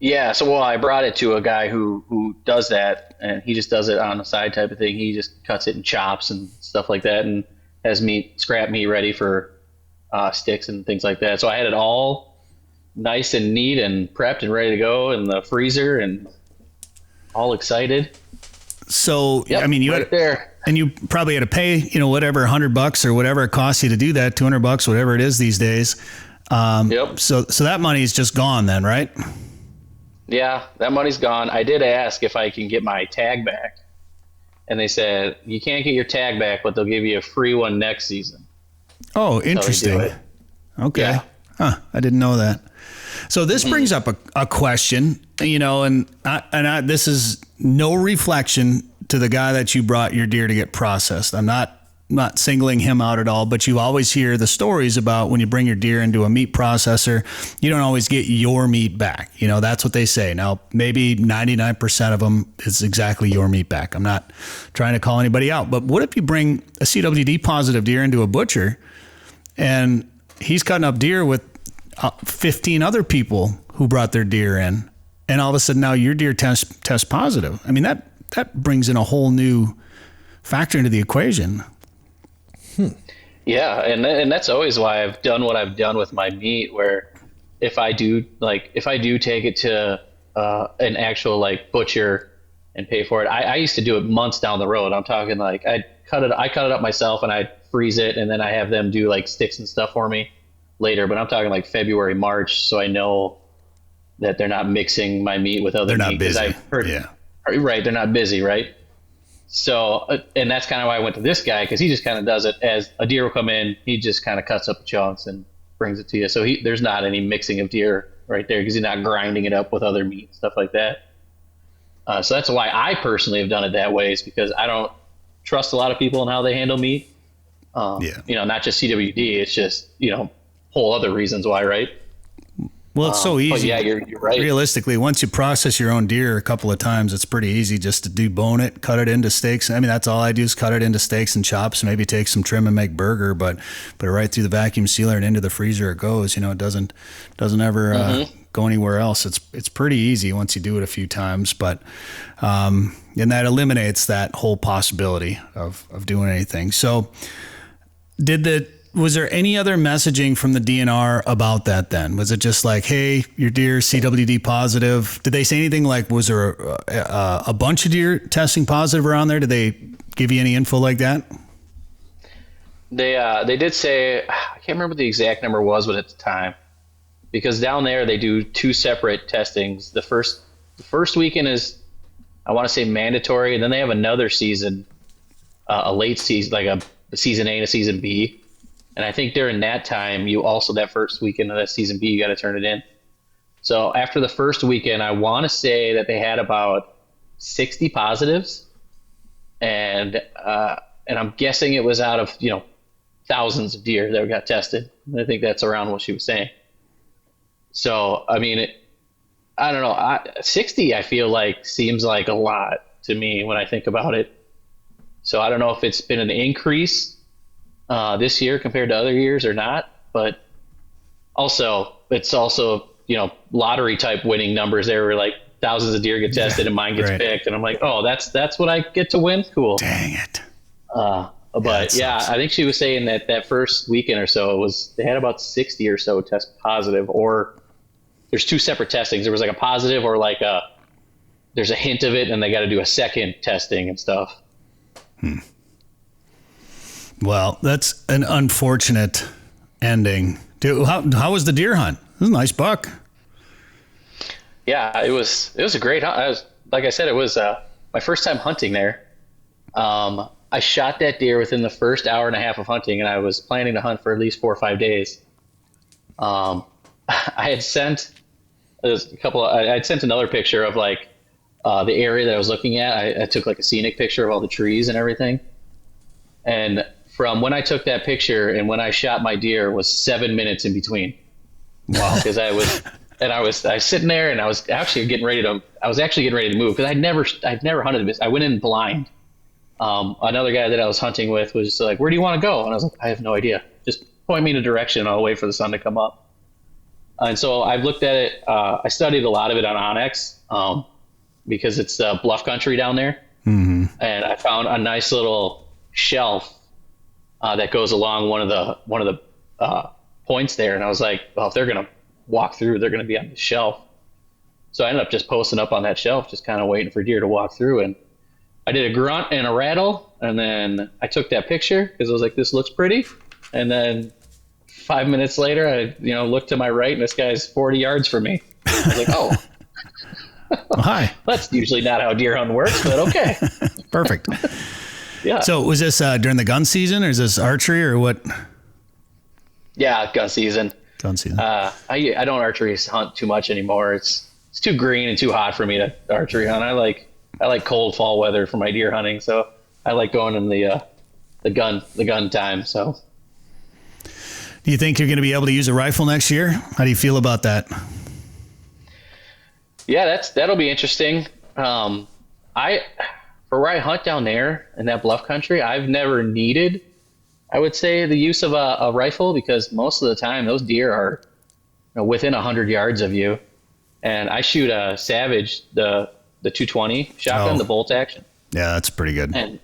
Yeah. So, I brought it to a guy who does that, and he just does it on the side type of thing. He just cuts it in chops and stuff like that, and has scrap meat ready for sticks and things like that. So I had it all nice and neat and prepped and ready to go in the freezer, and all excited. So, yep, I mean, you right there. And you probably had to pay, whatever, $100 or whatever it costs you to do that, $200, whatever it is these days. Yep. So that money is just gone then, right? Yeah, that money's gone. I did ask if I can get my tag back, and they said you can't get your tag back, but they'll give you a free one next season. Oh, interesting. Okay. Yeah. Huh. I didn't know that. So this brings up a question, this is no reflection to the guy that you brought your deer to get processed. I'm not singling him out at all, but you always hear the stories about when you bring your deer into a meat processor, you don't always get your meat back. That's what they say. Now, maybe 99% of them is exactly your meat back. I'm not trying to call anybody out, but what if you bring a CWD positive deer into a butcher and he's cutting up deer with 15 other people who brought their deer in, and all of a sudden now your deer test positive? I mean, that brings in a whole new factor into the equation. Yeah, and that's always why I've done what I've done with my meat. Where if I do take it to an actual like butcher and pay for it, I used to do it months down the road. I'm talking like I cut it up myself and I'd freeze it, and then I have them do like sticks and stuff for me later. But I'm talking like February, March, so I know that they're not mixing my meat with other meat. They're not busy. I've heard, yeah. Right, they're not busy, right? So, and that's kind of why I went to this guy, because he just kind of does it as a deer will come in. He just kind of cuts up the chunks and brings it to you. So there's not any mixing of deer right there, because he's not grinding it up with other meat and stuff like that. So that's why I personally have done it that way, is because I don't trust a lot of people in how they handle meat. Not just CWD. It's just, whole other reasons why, right? Well, it's so easy. Yeah, you're right. Realistically, once you process your own deer a couple of times, it's pretty easy just to debone it, cut it into steaks. I mean, that's all I do is cut it into steaks and chops, maybe take some trim and make burger, but put it right through the vacuum sealer and into the freezer it goes. It doesn't ever go anywhere else. It's pretty easy once you do it a few times, but and that eliminates that whole possibility of doing anything. So was there any other messaging from the DNR about that then? Was it just like, hey, your deer CWD positive? Did they say anything like, was there a bunch of deer testing positive around there? Did they give you any info like that? They did say, I can't remember what the exact number was, but at the time, because down there they do two separate testings. The first weekend is, I want to say, mandatory, and then they have another season, a late season, like a season A and a season B. And I think during that time, that first weekend of that season B, you got to turn it in. So after the first weekend, I want to say that they had about 60 positives, and I'm guessing it was out of thousands of deer that got tested. And I think that's around what she was saying. So I mean, I don't know. 60, I feel like, seems like a lot to me when I think about it. So I don't know if it's been an increase this year compared to other years or not, but it's also lottery type winning numbers there, where like thousands of deer get tested and mine gets picked, and I'm like, oh, that's what I get to win. Cool. Dang it. But yeah, I think she was saying that first weekend or so they had about 60 or so test positive, or there's two separate testings. There was like a positive, or like there's a hint of it and they got to do a second testing and stuff. Well, that's an unfortunate ending. Dude, how was the deer hunt? It was a nice buck. Yeah, it was a great hunt. Like I said, it was my first time hunting there. I shot that deer within the first hour and a half of hunting, and I was planning to hunt for at least 4 or 5 days. I had sent I'd sent another picture of like the area that I was looking at. I took like a scenic picture of all the trees and everything. And from when I took that picture and when I shot my deer was 7 minutes in between. Wow. Because I was sitting there, and I was actually getting ready to move, because I'd never hunted this. I went in blind. Another guy that I was hunting with was like, where do you want to go? And I was like, I have no idea. Just point me in a direction. I'll wait for the sun to come up. And so I've looked at it. I studied a lot of it on Onyx, because it's bluff country down there. Mm-hmm. And I found a nice little shelf that goes along one of the points there. And I was like, well, if they're going to walk through, they're going to be on the shelf. So I ended up just posting up on that shelf, just kind of waiting for deer to walk through. And I did a grunt and a rattle, and then I took that picture because I was like, this looks pretty. And then 5 minutes later, I looked to my right, and this guy's 40 yards from me. I was like, oh. Well, hi. That's usually not how deer hunting works, but okay. Perfect. Yeah. So was this during the gun season, or is this archery, or what? Yeah, gun season. Gun season. I don't archery hunt too much anymore. It's too green and too hot for me to archery hunt. I like cold fall weather for my deer hunting, so I like going in the gun time. So, do you think you're going to be able to use a rifle next year? How do you feel about that? Yeah, that'll be interesting. For where I hunt down there in that bluff country, I've never needed, I would say, the use of a rifle, because most of the time those deer are within 100 yards of you. And I shoot a Savage, the 220 shotgun, the bolt action. Yeah, that's pretty good. And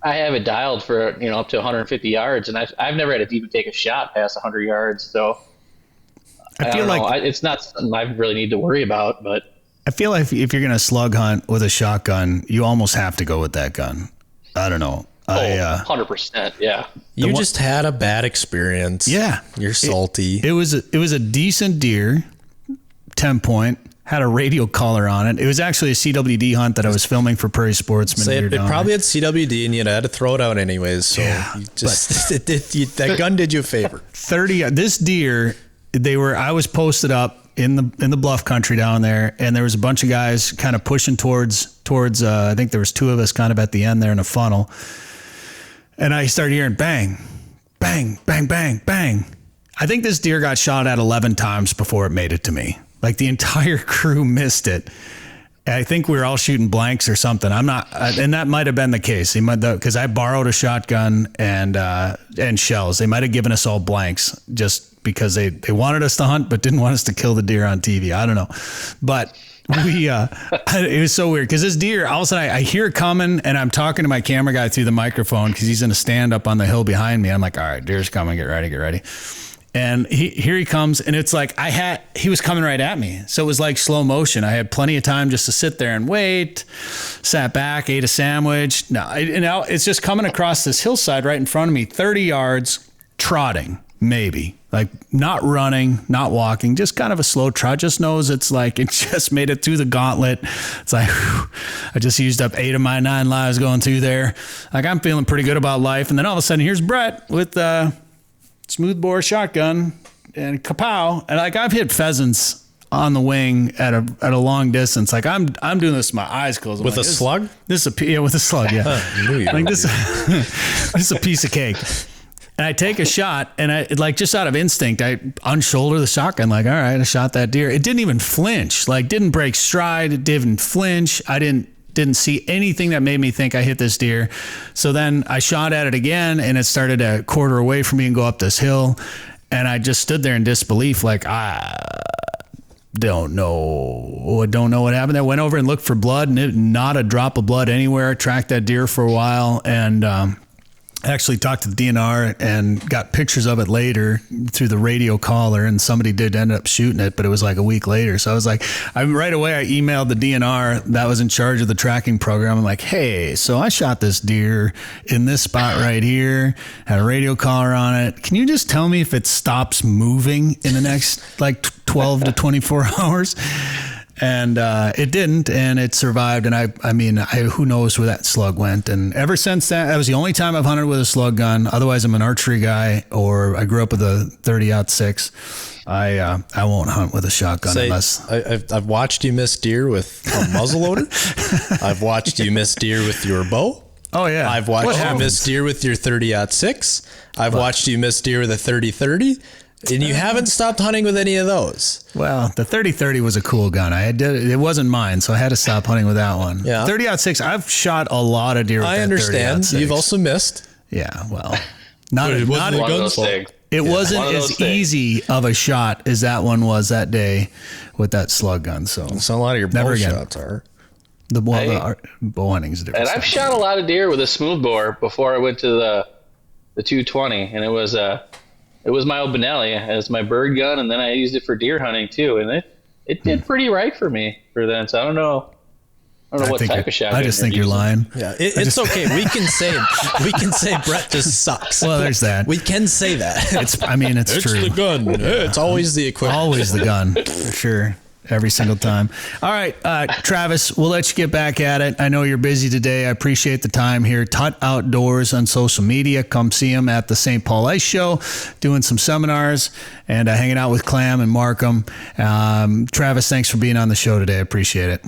I have it dialed for, up to 150 yards, and I've never had to even take a shot past 100 yards. So I feel like it's not something I really need to worry about, but I feel like if you're going to slug hunt with a shotgun, you almost have to go with that gun. I don't know. 100%. Yeah. You just had a bad experience. Yeah. You're salty. It was a decent deer, 10 point. Had a radio collar on it. It was actually a CWD hunt that I was filming for Prairie Sportsman. It probably had CWD, and you had to throw it out anyways. So you just that gun did you a favor. 30. This deer, I was posted up in the bluff country down there, and there was a bunch of guys kind of pushing towards. I think there was two of us kind of at the end there in a funnel, and I started hearing bang, bang, bang, bang, bang. I think this deer got shot at 11 times before it made it to me. Like the entire crew missed it. I think we were all shooting blanks or something. I'm not, and that might have been the case. Because I borrowed a shotgun and shells. They might have given us all blanks just because they wanted us to hunt, but didn't want us to kill the deer on TV. I don't know, but it was so weird because this deer, all of a sudden I hear it coming, and I'm talking to my camera guy through the microphone because he's in a stand up on the hill behind me. I'm like, all right, deer's coming. Get ready. And here he comes, and it's like he was coming right at me. So it was like slow motion. I had plenty of time just to sit there and wait, sat back, ate a sandwich. Now it's just coming across this hillside right in front of me, 30 yards, trotting, maybe. Like not running, not walking, just kind of a slow trot. Just knows it's like it just made it through the gauntlet. It's like, whew, I just used up 8 of my 9 lives going through there. Like I'm feeling pretty good about life. And then all of a sudden, here's Bret with smoothbore shotgun and kapow, and like I've hit pheasants on the wing at a long distance. Like I'm doing this with my eyes closed. With a slug? With a slug. Yeah. Like this is a piece of cake. And I take a shot, and I like just out of instinct, I unshoulder the shotgun. Like, all right, I shot that deer. It didn't even flinch. Like didn't break stride. It didn't flinch. I didn't see anything that made me think I hit this deer. So then I shot at it again, and it started to quarter away from me and go up this hill. And I just stood there in disbelief, like, I don't know what happened. I went over and looked for blood, and not a drop of blood anywhere. I tracked that deer for a while, and actually talked to the DNR and got pictures of it later through the radio collar, and somebody did end up shooting it, but it was like a week later. So I was like, right away I emailed the DNR that was in charge of the tracking program. I'm like, hey, so I shot this deer in this spot right here, had a radio collar on it. Can you just tell me if it stops moving in the next like 12 to 24 hours? And it didn't, and it survived. And I mean, who knows where that slug went. And ever since that was the only time I've hunted with a slug gun. Otherwise, I'm an archery guy, or I grew up with a 30-06. I won't hunt with a shotgun unless I've watched you miss deer with a muzzleloader. I've watched you miss deer with your bow. Oh yeah, I've watched you miss deer with your 30-06. I've watched you miss deer with a 30-30. And you haven't stopped hunting with any of those. Well, the 30-30 was a cool gun. It wasn't mine, so I had to stop hunting with that one. Yeah. 30-06, I've shot a lot of deer with that 30-06. I understand. You've also missed. Yeah, well, it wasn't one of those things. It wasn't as easy of a shot as that one was that day with that slug gun. So a lot of your bow shots are. The bow hunting is different. And I've shot a lot of deer with a smoothbore before I went to the 220, and it was my old Benelli as my bird gun, and then I used it for deer hunting too, and it did pretty right for me for then. So I don't know what type of shotgun. I just think you're lying. Yeah, it's okay. We can say Bret just sucks. Well, there's that. We can say that. It's true. It's the gun. It's always the equipment. Always the gun, for sure. Every single time. All right, Travis, we'll let you get back at it. I know you're busy today. I appreciate the time here. TUT Outdoors on social media. Come see him at the St. Paul Ice Show, doing some seminars and hanging out with Clam and Markham. Travis, thanks for being on the show today. I appreciate it.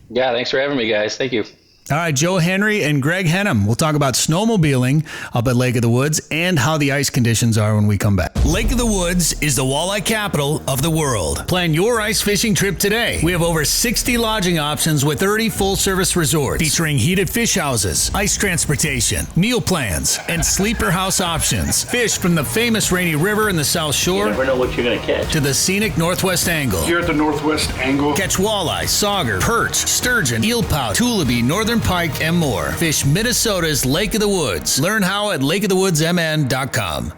Yeah, thanks for having me, guys. Thank you. All right, Joe Henry and Gregg Hennum. We'll talk about snowmobiling up at Lake of the Woods and how the ice conditions are when we come back. Lake of the Woods is the walleye capital of the world. Plan your ice fishing trip today. We have over 60 lodging options with 30 full-service resorts featuring heated fish houses, ice transportation, meal plans, and sleeper house options. Fish from the famous Rainy River in the South Shore. You never know what you're going to catch. To the scenic Northwest Angle. Here at the Northwest Angle. Catch walleye, sauger, perch, sturgeon, eel pout, tullibee, northern northern pike, and more. Fish Minnesota's Lake of the Woods. Learn how at lakeofthewoodsmn.com.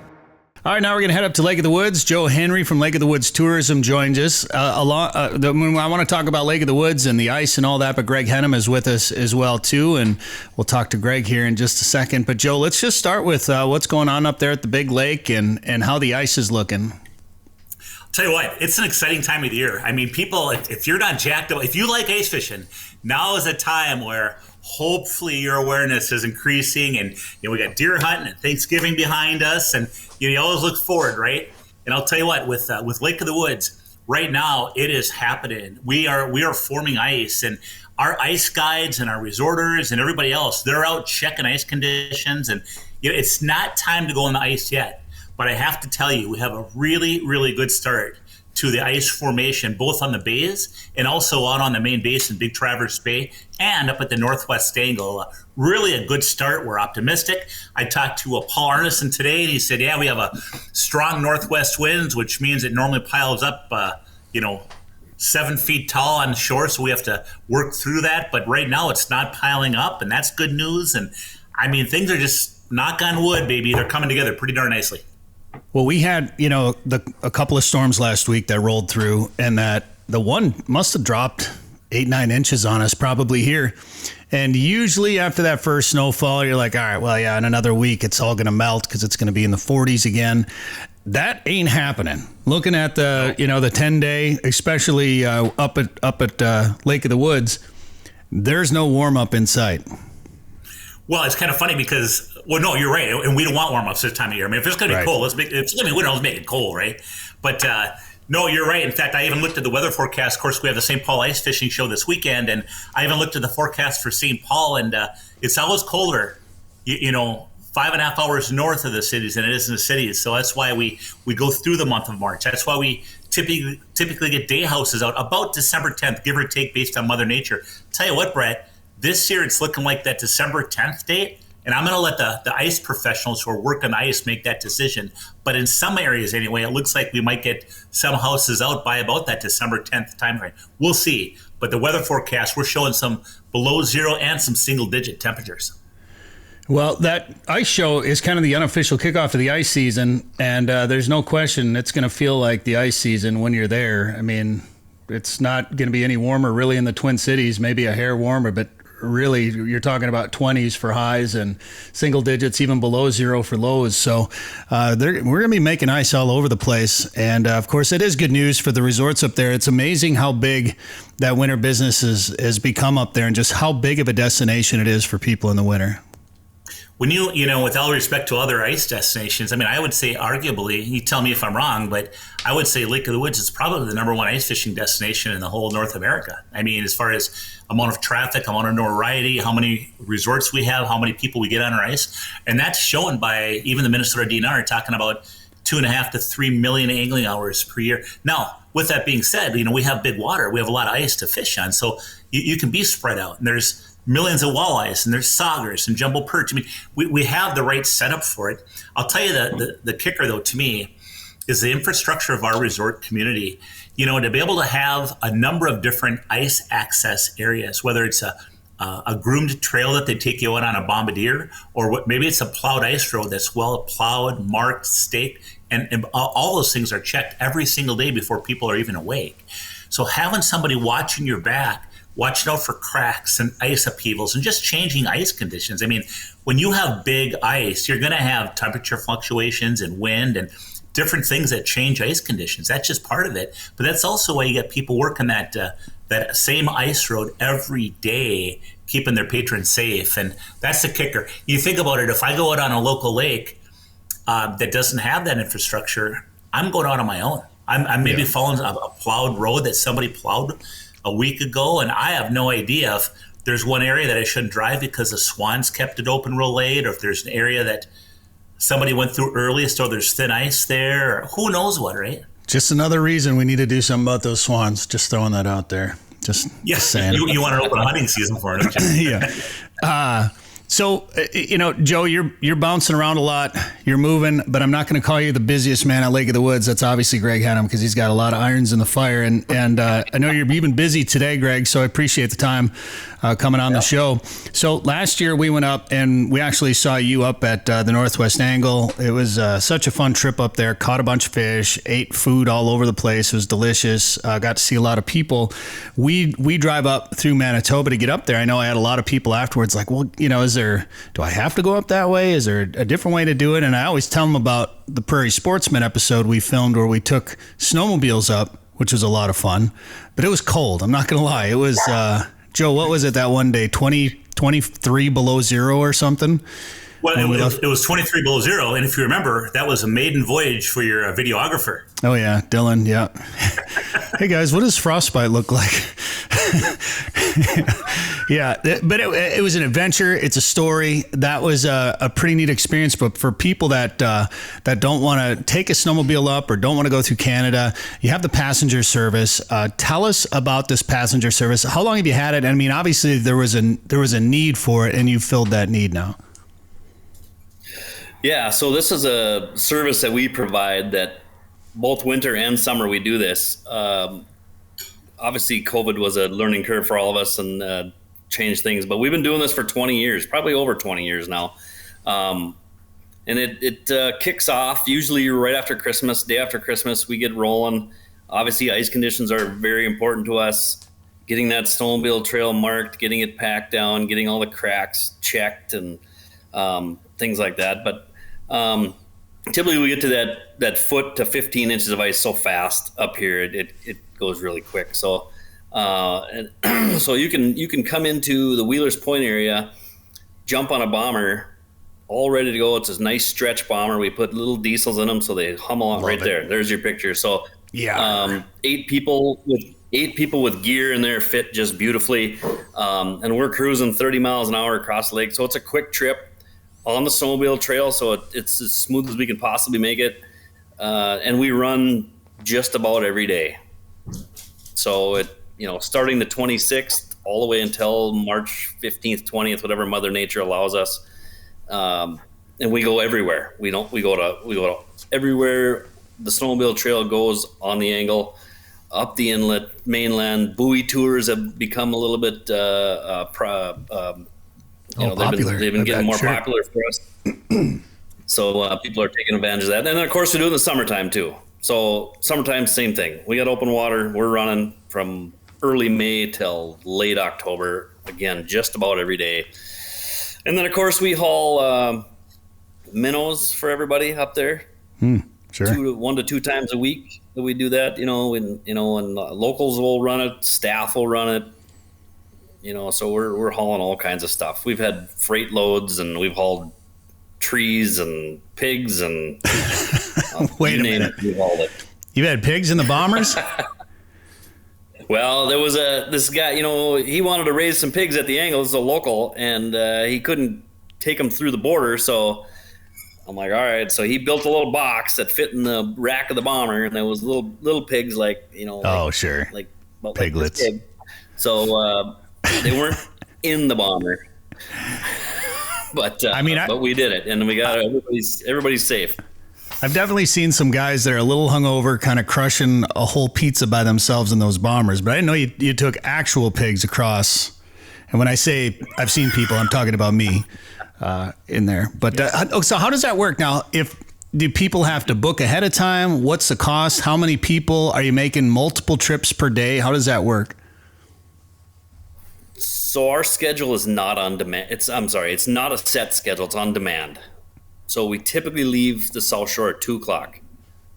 All right, now we're going to head up to Lake of the Woods. Joe Henry from Lake of the Woods Tourism joins us. I want to talk about Lake of the Woods and the ice and all that, but Gregg Hennum is with us as well, too, and we'll talk to Greg here in just a second. But, Joe, let's just start with what's going on up there at the big lake and how the ice is looking. Tell you what, it's an exciting time of the year. I mean, people, if you're not jacked up, if you like ice fishing, now is a time where hopefully your awareness is increasing, and we got deer hunting and Thanksgiving behind us, and you always look forward, right? And I'll tell you what, with Lake of the Woods right now, it is happening. We are forming ice, and our ice guides and our resorters and everybody else, they're out checking ice conditions, and it's not time to go on the ice yet. But I have to tell you, we have a really, really good start to the ice formation, both on the bays and also out on the main basin, Big Traverse Bay, and up at the northwest angle. Really a good start. We're optimistic. I talked to Paul Arneson today, and he said, yeah, we have a strong northwest winds, which means it normally piles up, 7 feet tall on the shore, so we have to work through that. But right now it's not piling up, and that's good news. And, I mean, things are just, knock on wood, baby, they're coming together pretty darn nicely. Well, we had, a couple of storms last week that rolled through, and that the one must have dropped 8-9 inches on us probably here. And usually after that first snowfall, you're like, all right, well, yeah, in another week, it's all going to melt because it's going to be in the 40s again. That ain't happening. Looking at the 10-day, especially up at Lake of the Woods, there's no warm up in sight. Well, it's kind of funny because, no, you're right. And we don't want warm-ups this time of year. I mean, if it's going to be cold, if it's going to be winter, let's make it cold, right? But, no, you're right. In fact, I even looked at the weather forecast. Of course, we have the St. Paul Ice Fishing Show this weekend, and I even looked at the forecast for St. Paul, and it's always colder, 5.5 hours north of the cities than it is in the cities. So that's why we go through the month of March. That's why we typically get day houses out about December 10th, give or take, based on Mother Nature. Tell you what, Brett, this year it's looking like that December 10th date, and I'm going to let the ice professionals who are working the ice make that decision. But in some areas anyway, it looks like we might get some houses out by about that December 10th time frame. We'll see. But the weather forecast, we're showing some below zero and some single-digit temperatures. Well, that ice show is kind of the unofficial kickoff of the ice season, and there's no question it's going to feel like the ice season when you're there. I mean, it's not going to be any warmer really in the Twin Cities, maybe a hair warmer, but really you're talking about 20s for highs and single digits, even below zero for lows. So we're going to be making ice all over the place. And of course, it is good news for the resorts up there. It's amazing how big that winter business has become up there and just how big of a destination it is for people in the winter. When with all respect to other ice destinations, I mean, I would say arguably, you tell me if I'm wrong, but I would say Lake of the Woods is probably the number one ice fishing destination in the whole North America. I mean, as far as amount of traffic, amount of notoriety, how many resorts we have, how many people we get on our ice. And that's shown by even the Minnesota DNR talking about 2.5 to 3 million angling hours per year. Now, with that being said, we have big water. We have a lot of ice to fish on. So you can be spread out. And there's millions of walleyes, and there's saugers and jumbo perch. I mean, we have the right setup for it. I'll tell you the kicker, though, to me, is the infrastructure of our resort community. To be able to have a number of different ice access areas, whether it's a groomed trail that they take you out on a bombardier, or maybe it's a plowed ice road that's well plowed, marked, staked, and all those things are checked every single day before people are even awake. So having somebody watching your back, watching out for cracks and ice upheavals and just changing ice conditions. I mean, when you have big ice, you're going to have temperature fluctuations and wind and different things that change ice conditions. That's just part of it. But that's also why you get people working that same ice road every day, keeping their patrons safe. And that's the kicker. You think about it, if I go out on a local lake that doesn't have that infrastructure, I'm going out on my own. I'm maybe following a plowed road that somebody plowed a week ago, and I have no idea if there's one area that I shouldn't drive because the swans kept it open real late, or if there's an area that somebody went through early, so there's thin ice there, or who knows what, right? Just another reason we need to do something about those swans. Just throwing that out there. Just saying. You want to open hunting season for it, don't you? Yeah. So, Joe, you're bouncing around a lot. You're moving, but I'm not going to call you the busiest man at Lake of the Woods. That's obviously Gregg Hennum because he's got a lot of irons in the fire. And I know you're even busy today, Greg, so I appreciate the time coming on the show. So last year we went up and we actually saw you up at the Northwest Angle. It was such a fun trip up there. Caught a bunch of fish, ate food all over the place. It was delicious. Got to see a lot of people. We drive up through Manitoba to get up there. I know I had a lot of people afterwards like, well, do I have to go up that way? Is there a different way to do it? And I always tell them about the Prairie Sportsman episode we filmed where we took snowmobiles up, which was a lot of fun, but it was cold. I'm not going to lie. It was, Joe, what was it that one day? 23 below zero or something? Well, it was 23 below zero. And if you remember, that was a maiden voyage for your videographer. Oh, yeah. Dylan. Yeah. Hey, guys, what does frostbite look like? Yeah. But it was an adventure. It's a story. That was a pretty neat experience. But for people that don't want to take a snowmobile up or don't want to go through Canada, you have the passenger service. Tell us about this passenger service. How long have you had it? I mean, obviously there was a need for it and you filled that need now. Yeah, so this is a service that we provide that both winter and summer we do this. Obviously, COVID was a learning curve for all of us and changed things, but we've been doing this for 20 years, probably over 20 years now. And it kicks off usually right after Christmas, day after Christmas, we get rolling. Obviously, ice conditions are very important to us. Getting that snowmobile trail marked, getting it packed down, getting all the cracks checked and things like that. But typically we get to that foot to 15 inches of ice so fast up here, it goes really quick. So so you can come into the Wheelers Point area, jump on a bomber, all ready to go. It's a nice stretch bomber. We put little diesels in them so they hum along right there. There's your picture. So yeah, 8 people with gear in there fit just beautifully. And we're cruising 30 miles an hour across the lake. So it's a quick trip on the snowmobile trail. So it's as smooth as we can possibly make it. And we run just about every day. So starting the 26th all the way until March 15th, 20th, whatever Mother Nature allows us. And we go everywhere. We go to everywhere the snowmobile trail goes on the angle, up the inlet, mainland. Buoy tours have become a little bit popular. They've been getting more popular for us. So people are taking advantage of that. And then of course we do it in the summertime too. So summertime, same thing. We got open water. We're running from early May till late October. Again, just about every day. And then of course we haul minnows for everybody up there. Sure. 1 to 2 times a week that we do that. And locals will run it. Staff will run it. So we're hauling all kinds of stuff. We've had freight loads and we've hauled trees and pigs and wait a minute. We've hauled it. You've had pigs in the bombers? Well, there was this guy, he wanted to raise some pigs at the angle. This is a local, and he couldn't take them through the border. So I'm like, all right. So he built a little box that fit in the rack of the bomber, and there was little pigs like, sure. Like piglets. Like so they weren't in the bomber. But but we did it, and we got everybody's safe. I've definitely seen some guys that are a little hungover, kind of crushing a whole pizza by themselves in those bombers. But I didn't know you took actual pigs across. And when I say I've seen people, I'm talking about me in there. But so how does that work now? Do people have to book ahead of time? What's the cost? How many people are you making? Multiple trips per day? How does that work? So our schedule is not on demand. It's not a set schedule. It's on demand. So we typically leave the South Shore at 2:00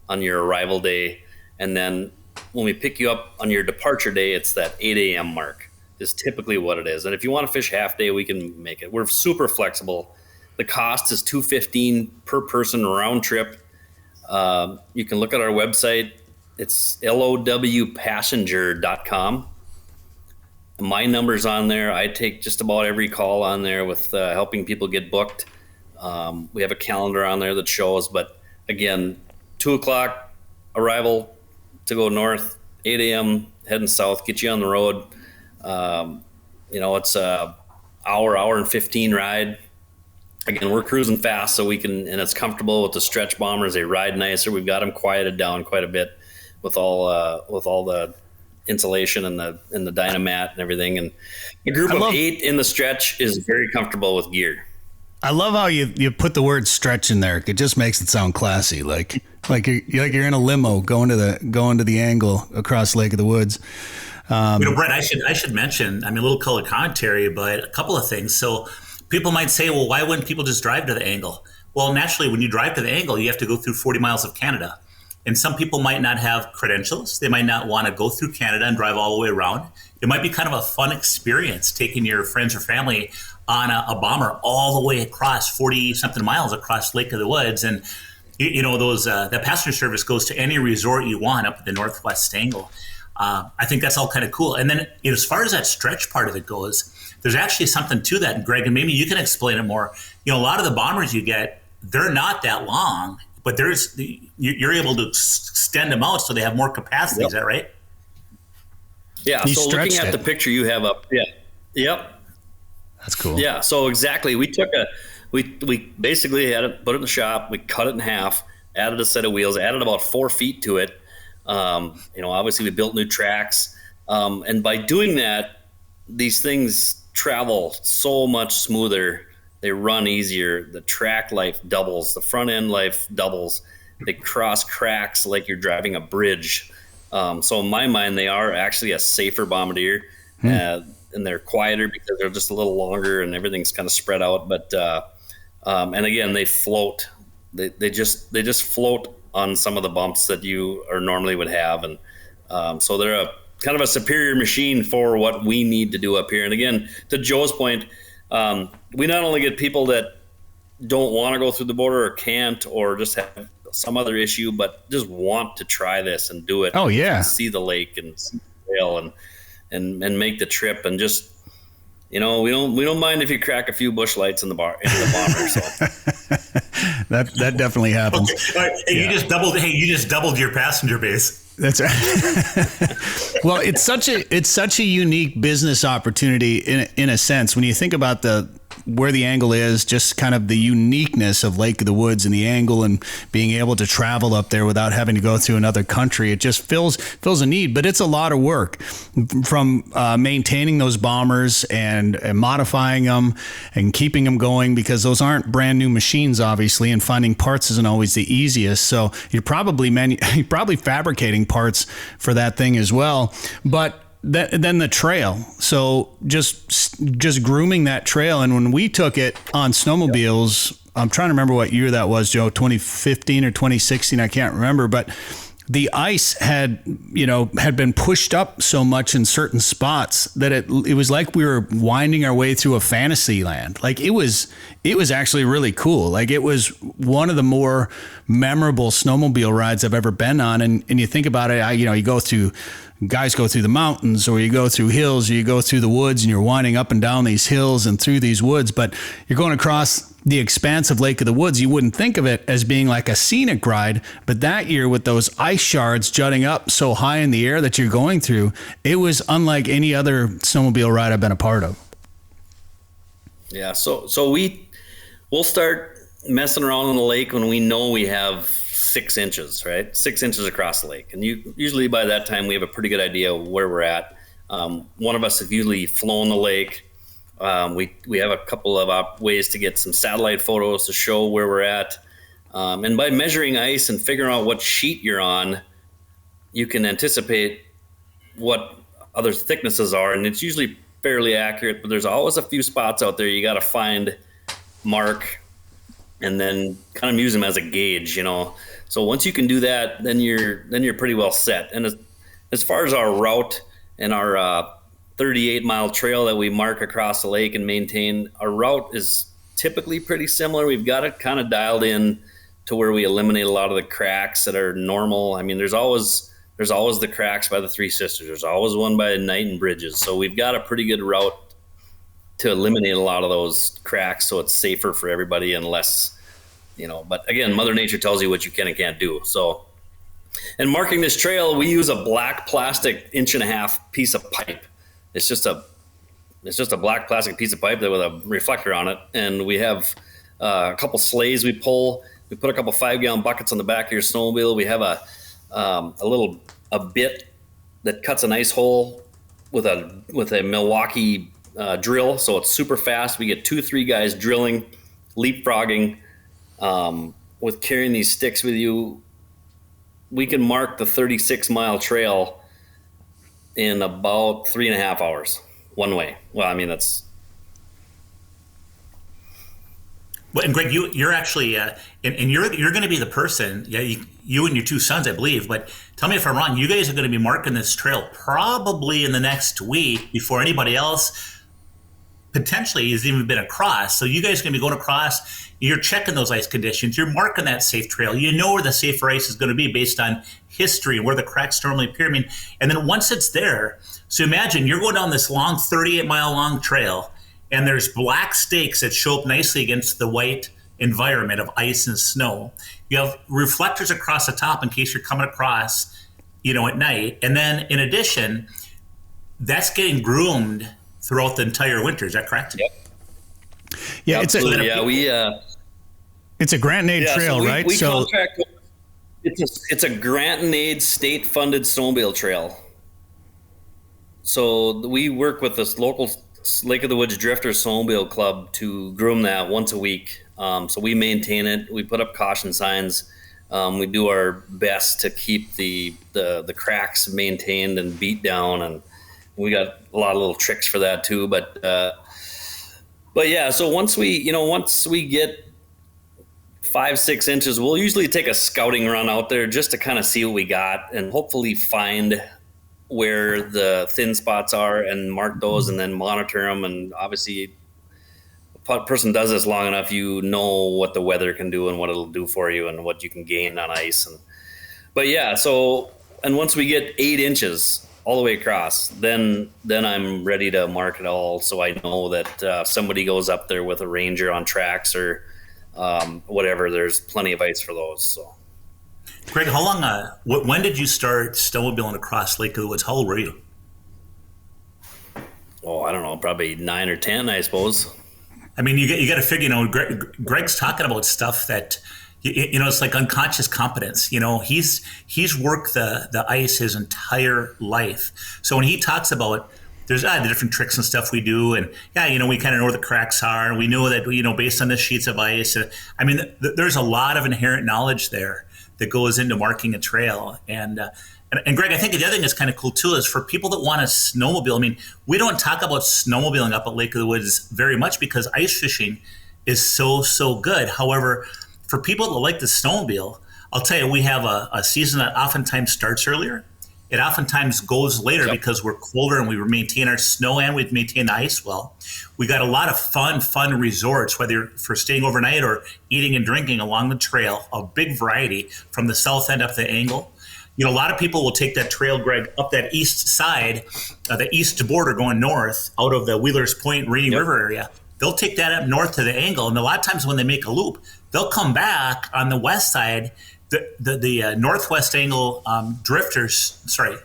on your arrival day. And then when we pick you up on your departure day, it's that 8 a.m. mark is typically what it is. And if you want to fish half day, we can make it. We're super flexible. The cost is $215 per person round trip. You can look at our website. It's lowpassenger.com. My number's on there. I take just about every call on there with helping people get booked. We have a calendar on there that shows, but again, 2:00 arrival to go north, 8 a.m. heading south, get you on the road. hour and 15 ride. Again, we're cruising fast so we can, and it's comfortable with the stretch bombers. They ride nicer. We've got them quieted down quite a bit with all the insulation and the Dynamat and everything. And a group of 8 in the stretch is very comfortable with gear. I love how you put the word stretch in there. It just makes it sound classy, like you're in a limo going to the angle across Lake of the Woods. Brett, I should mention, I mean, a little color commentary, but a couple of things. So people might say, well, why wouldn't people just drive to the angle? Well, naturally, when you drive to the angle, you have to go through 40 miles of Canada. And some people might not have credentials. They might not want to go through Canada and drive all the way around. It might be kind of a fun experience taking your friends or family on a bomber all the way across 40-something miles across Lake of the Woods. And, that passenger service goes to any resort you want up at the northwest angle. I think that's all kind of cool. And then as far as that stretch part of it goes, there's actually something to that, Greg, and maybe you can explain it more. A lot of the bombers you get, they're not that long, but you're able to extend them out so they have more capacity. Yep. Is that right? Yeah. So looking at the picture you have up, yeah. Yep. That's cool. Yeah. So exactly, we basically had it put it in the shop. We cut it in half, added a set of wheels, added about 4 feet to it. Obviously we built new tracks. And by doing that, these things travel so much smoother. They run easier. The track life doubles. The front end life doubles. They cross cracks like you're driving a bridge. So in my mind, they are actually a safer bombardier. And they're quieter because they're just a little longer and everything's kind of spread out. But and again, they float. They just float on some of the bumps that you or normally would have, and so they're a kind of a superior machine for what we need to do up here. And again, to Joe's point, we not only get people that don't want to go through the border or can't or just have some other issue, but just want to try this and do it. Oh yeah, and see the lake and see the trail and make the trip, and just we don't mind if you crack a few bush lights in the bomber. So. that definitely happens. Okay. Hey, yeah. You just doubled your passenger base. That's right. Well, it's such a unique business opportunity in a sense when you think about where the angle is, just kind of the uniqueness of Lake of the Woods and the angle and being able to travel up there without having to go through another country. It just fills a need, but it's a lot of work from maintaining those bombers and modifying them and keeping them going, because those aren't brand new machines, obviously, and finding parts isn't always the easiest. So you're probably fabricating parts for that thing as well. But then the trail. So just grooming that trail. And when we took it on snowmobiles, I'm trying to remember what year that was, Joe, 2015 or 2016. I can't remember, but the ice had been pushed up so much in certain spots that it was like we were winding our way through a fantasy land. Like it was actually really cool. Like it was one of the more memorable snowmobile rides I've ever been on. And you think about it, guys go through the mountains, or you go through hills, or you go through the woods, and you're winding up and down these hills and through these woods, but you're going across the expanse of Lake of the Woods. You wouldn't think of it as being like a scenic ride, but that year with those ice shards jutting up so high in the air that you're going through, it was unlike any other snowmobile ride I've been a part of. Yeah, so we'll start messing around in the lake when we know we have 6 inches, right? 6 inches across the lake. And usually by that time we have a pretty good idea where we're at. One of us have usually flown the lake. We have a couple of ways to get some satellite photos to show where we're at. And by measuring ice and figuring out what sheet you're on, you can anticipate what other thicknesses are. And it's usually fairly accurate, but there's always a few spots out there you got to find, mark, and then kind of use them as a gauge, So once you can do that, then you're pretty well set. And as far as our route and our 38-mile trail that we mark across the lake and maintain, our route is typically pretty similar. We've got it kind of dialed in to where we eliminate a lot of the cracks that are normal. I mean, there's always the cracks by the Three Sisters. There's always one by Knight and Bridges. So we've got a pretty good route to eliminate a lot of those cracks, so it's safer for everybody and less, but again, Mother Nature tells you what you can and can't do. So, and marking this trail, we use a black plastic 1.5 inch piece of pipe. It's just it's just a black plastic piece of pipe with a reflector on it. And we have a couple sleighs we pull. We put a couple 5-gallon buckets on the back of your snowmobile. We have a bit that cuts a nice hole with a Milwaukee drill. So it's super fast. We get 2-3 guys drilling, leapfrogging, with carrying these sticks with you. We can mark the 36-mile trail in about 3.5 hours one way. Well, I mean, that's. Well, and Greg, you're actually, and you're going to be the person, you and your 2 sons, I believe, but tell me if I'm wrong, you guys are going to be marking this trail probably in the next week before anybody else potentially has even been across. So you guys are going to be going across, you're checking those ice conditions, you're marking that safe trail, you know where the safer ice is going to be based on history and where the cracks normally appear. I mean, and then once it's there, so imagine you're going down this long 38-mile long trail, and there's black stakes that show up nicely against the white environment of ice and snow. You have reflectors across the top in case you're coming across, at night. And then in addition, that's getting groomed throughout the entire winter. Is that correct? Yep. Yeah, it's a grant and aid trail, right? We contract. It's a grant and aid state-funded snowmobile trail. So we work with this local Lake of the Woods Drifter Snowmobile Club to groom that once a week. So we maintain it. We put up caution signs. We do our best to keep the cracks maintained and beat down, and we got a lot of little tricks for that too. But yeah. So once we get 5-6 inches, we'll usually take a scouting run out there just to kind of see what we got and hopefully find where the thin spots are and mark those and then monitor them. And obviously a person does this long enough, you know what the weather can do and what it'll do for you and what you can gain on ice. But yeah, so, and once we get 8 inches all the way across, then I'm ready to mark it all. So I know that somebody goes up there with a Ranger on tracks or whatever, there's plenty of ice for those. So. Greg, how long? When did you start snowmobiling across Lake of the Woods? How old were you? Oh, I don't know, probably 9 or 10, I suppose. I mean, you got to figure. Greg's talking about stuff that it's like unconscious competence. He's worked the ice his entire life. So when he talks about there's the different tricks and stuff we do, and we kind of know where the cracks are, and we know that based on the sheets of ice. I mean, there's a lot of inherent knowledge there that goes into marking a trail. And Greg, I think the other thing that's kind of cool too is for people that want to snowmobile. I mean, we don't talk about snowmobiling up at Lake of the Woods very much because ice fishing is so good. However, for people that like the snowmobile, I'll tell you, we have a season that oftentimes starts earlier. It oftentimes goes later because we're colder and we maintain our snow and we maintain the ice well. We got a lot of fun resorts, whether you're for staying overnight or eating and drinking along the trail, a big variety from the south end up the angle. A lot of people will take that trail, Greg, up that east side, the east border going north out of the Wheelers Point, Rainy River area. They'll take that up north to the angle. And a lot of times when they make a loop, they'll come back on the west side. The Northwest Angle Drifters, the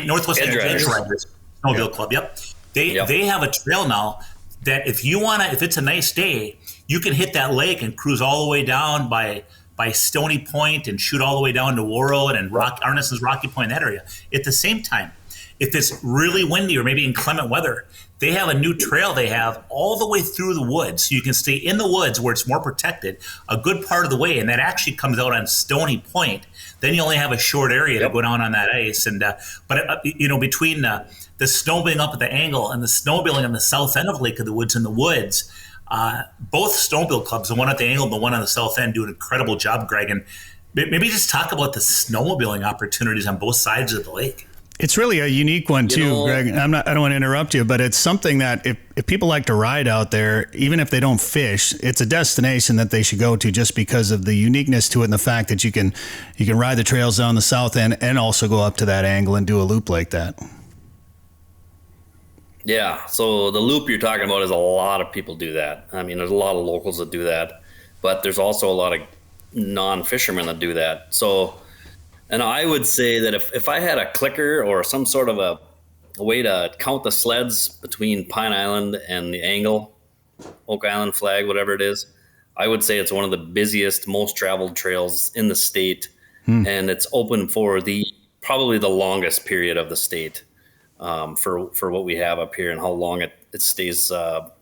Northwest Angle Edge Riders Snowmobile Club. Yep. They have a trail now that if it's a nice day, you can hit that lake and cruise all the way down by Stony Point and shoot all the way down to Warroad and Arnesson's Rocky Point, that area. At the same time, if it's really windy or maybe inclement weather, they have a new trail they have all the way through the woods. So you can stay in the woods where it's more protected a good part of the way. And that actually comes out on Stony Point. Then you only have a short area to go down on that ice. And between the snowmobiling up at the angle and the snowmobiling on the south end of Lake of the Woods in the woods, both snowmobile clubs, the one at the angle and the one on the south end, do an incredible job, Greg. And maybe just talk about the snowmobiling opportunities on both sides of the lake. It's really a unique one too, Greg. I don't want to interrupt you, but it's something that if people like to ride out there, even if they don't fish, it's a destination that they should go to just because of the uniqueness to it and the fact that you can ride the trails down the south end and also go up to that angle and do a loop like that. Yeah, so the loop you're talking about is a lot of people do that. I mean, there's a lot of locals that do that, but there's also a lot of non-fishermen that do that. So, and I would say that if I had a clicker or some sort of a way to count the sleds between Pine Island and the Angle, Oak Island Flag, whatever it is. I would say it's one of the busiest, most traveled trails in the state, and it's open for probably the longest period of the state for what we have up here and how long it stays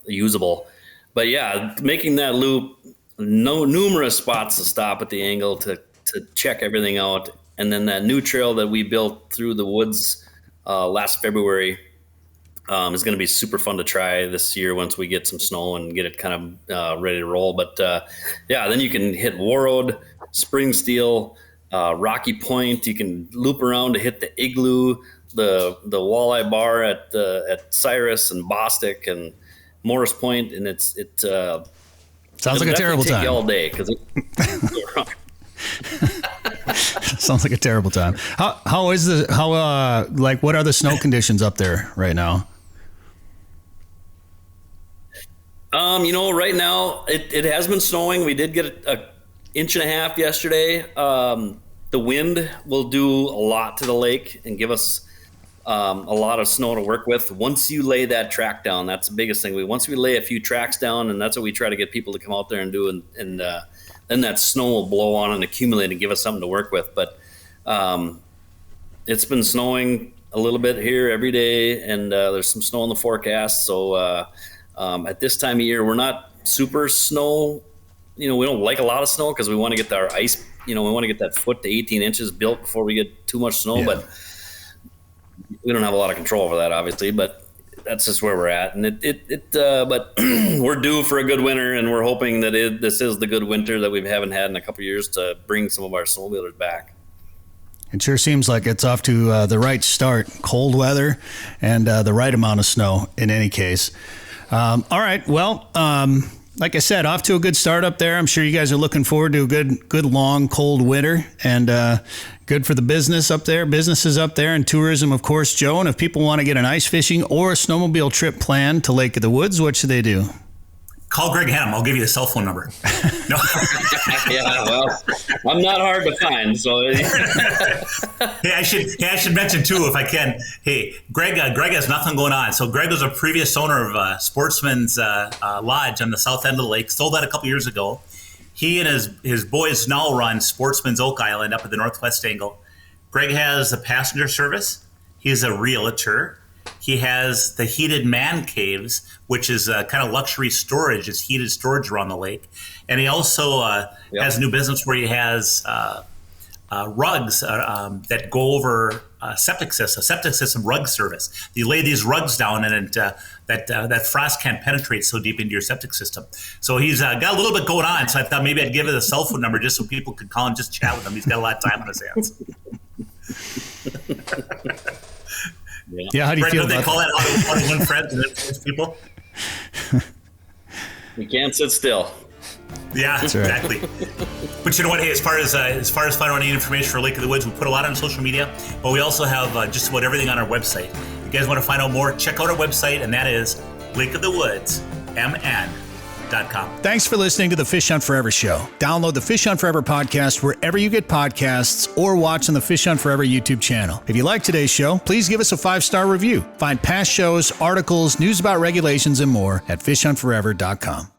usable. But yeah, making that loop, numerous spots to stop at the Angle to check everything out, and then that new trail that we built through the woods last February is going to be super fun to try this year once we get some snow and get it kind of ready to roll. But then you can hit Warroad, Spring Steel, Rocky Point. You can loop around to hit the Igloo, the Walleye Bar at Cyrus and Bostic and Morris Point, and it sounds like a terrible time. All day because sounds like a terrible time. What are the snow conditions up there right now? Right now it has been snowing. We did get an inch and a half yesterday. The wind will do a lot to the lake and give us a lot of snow to work with. Once you lay that track down, that's the biggest thing. Once we lay a few tracks down, and that's what we try to get people to come out there and do, and then that snow will blow on and accumulate and give us something to work with. But it's been snowing a little bit here every day, and there's some snow in the forecast. So at this time of year, we're not super snow. We don't like a lot of snow because we want to get our ice. We want to get that foot to 18 inches built before we get too much snow. Yeah. But we don't have a lot of control over that, obviously. But that's just where we're at, and but we're due for a good winter, and we're hoping that this is the good winter that we haven't had in a couple of years to bring some of our snowmobilers back. It sure seems like it's off to the right start. Cold weather and the right amount of snow in any case. All right. Well, like I said, off to a good start up there. I'm sure you guys are looking forward to a good long, cold winter, and good for the businesses up there, and tourism, of course, Joe. And if people want to get an ice fishing or a snowmobile trip planned to Lake of the Woods, what should they do? Call Greg Hennum. I'll give you a cell phone number. No. Yeah, well, I'm not hard to find, so. Hey, I should mention too, if I can. Hey, Greg has nothing going on. So Greg was a previous owner of Sportsman's Lodge on the south end of the lake. Sold that a couple years ago. He and his boys now run Sportsman's Oak Island up at the northwest angle. Greg has a passenger service. He's a realtor. He has the heated man caves, which is kind of luxury storage. It's heated storage around the lake. And he also has a new business where he has rugs that go over a septic system rug service. You lay these rugs down, and that frost can't penetrate so deep into your septic system. So he's got a little bit going on. So I thought maybe I'd give it a cell phone number just so people could call and just chat with him. He's got a lot of time on his hands. Yeah, how do you feel about that? They call that how to win friends and influence people? We can't sit still. Yeah, that's exactly. Right. But you know what? Hey, as far as finding out any information for Lake of the Woods, we put a lot on social media, but we also have just about everything on our website. If you guys want to find out more, check out our website, and that is lakeofthewoodsmn.com. Thanks for listening to the Fish Hunt Forever show. Download the Fish Hunt Forever podcast wherever you get podcasts, or watch on the Fish Hunt Forever YouTube channel. If you like today's show, please give us a 5-star review. Find past shows, articles, news about regulations, and more at fishhuntforever.com.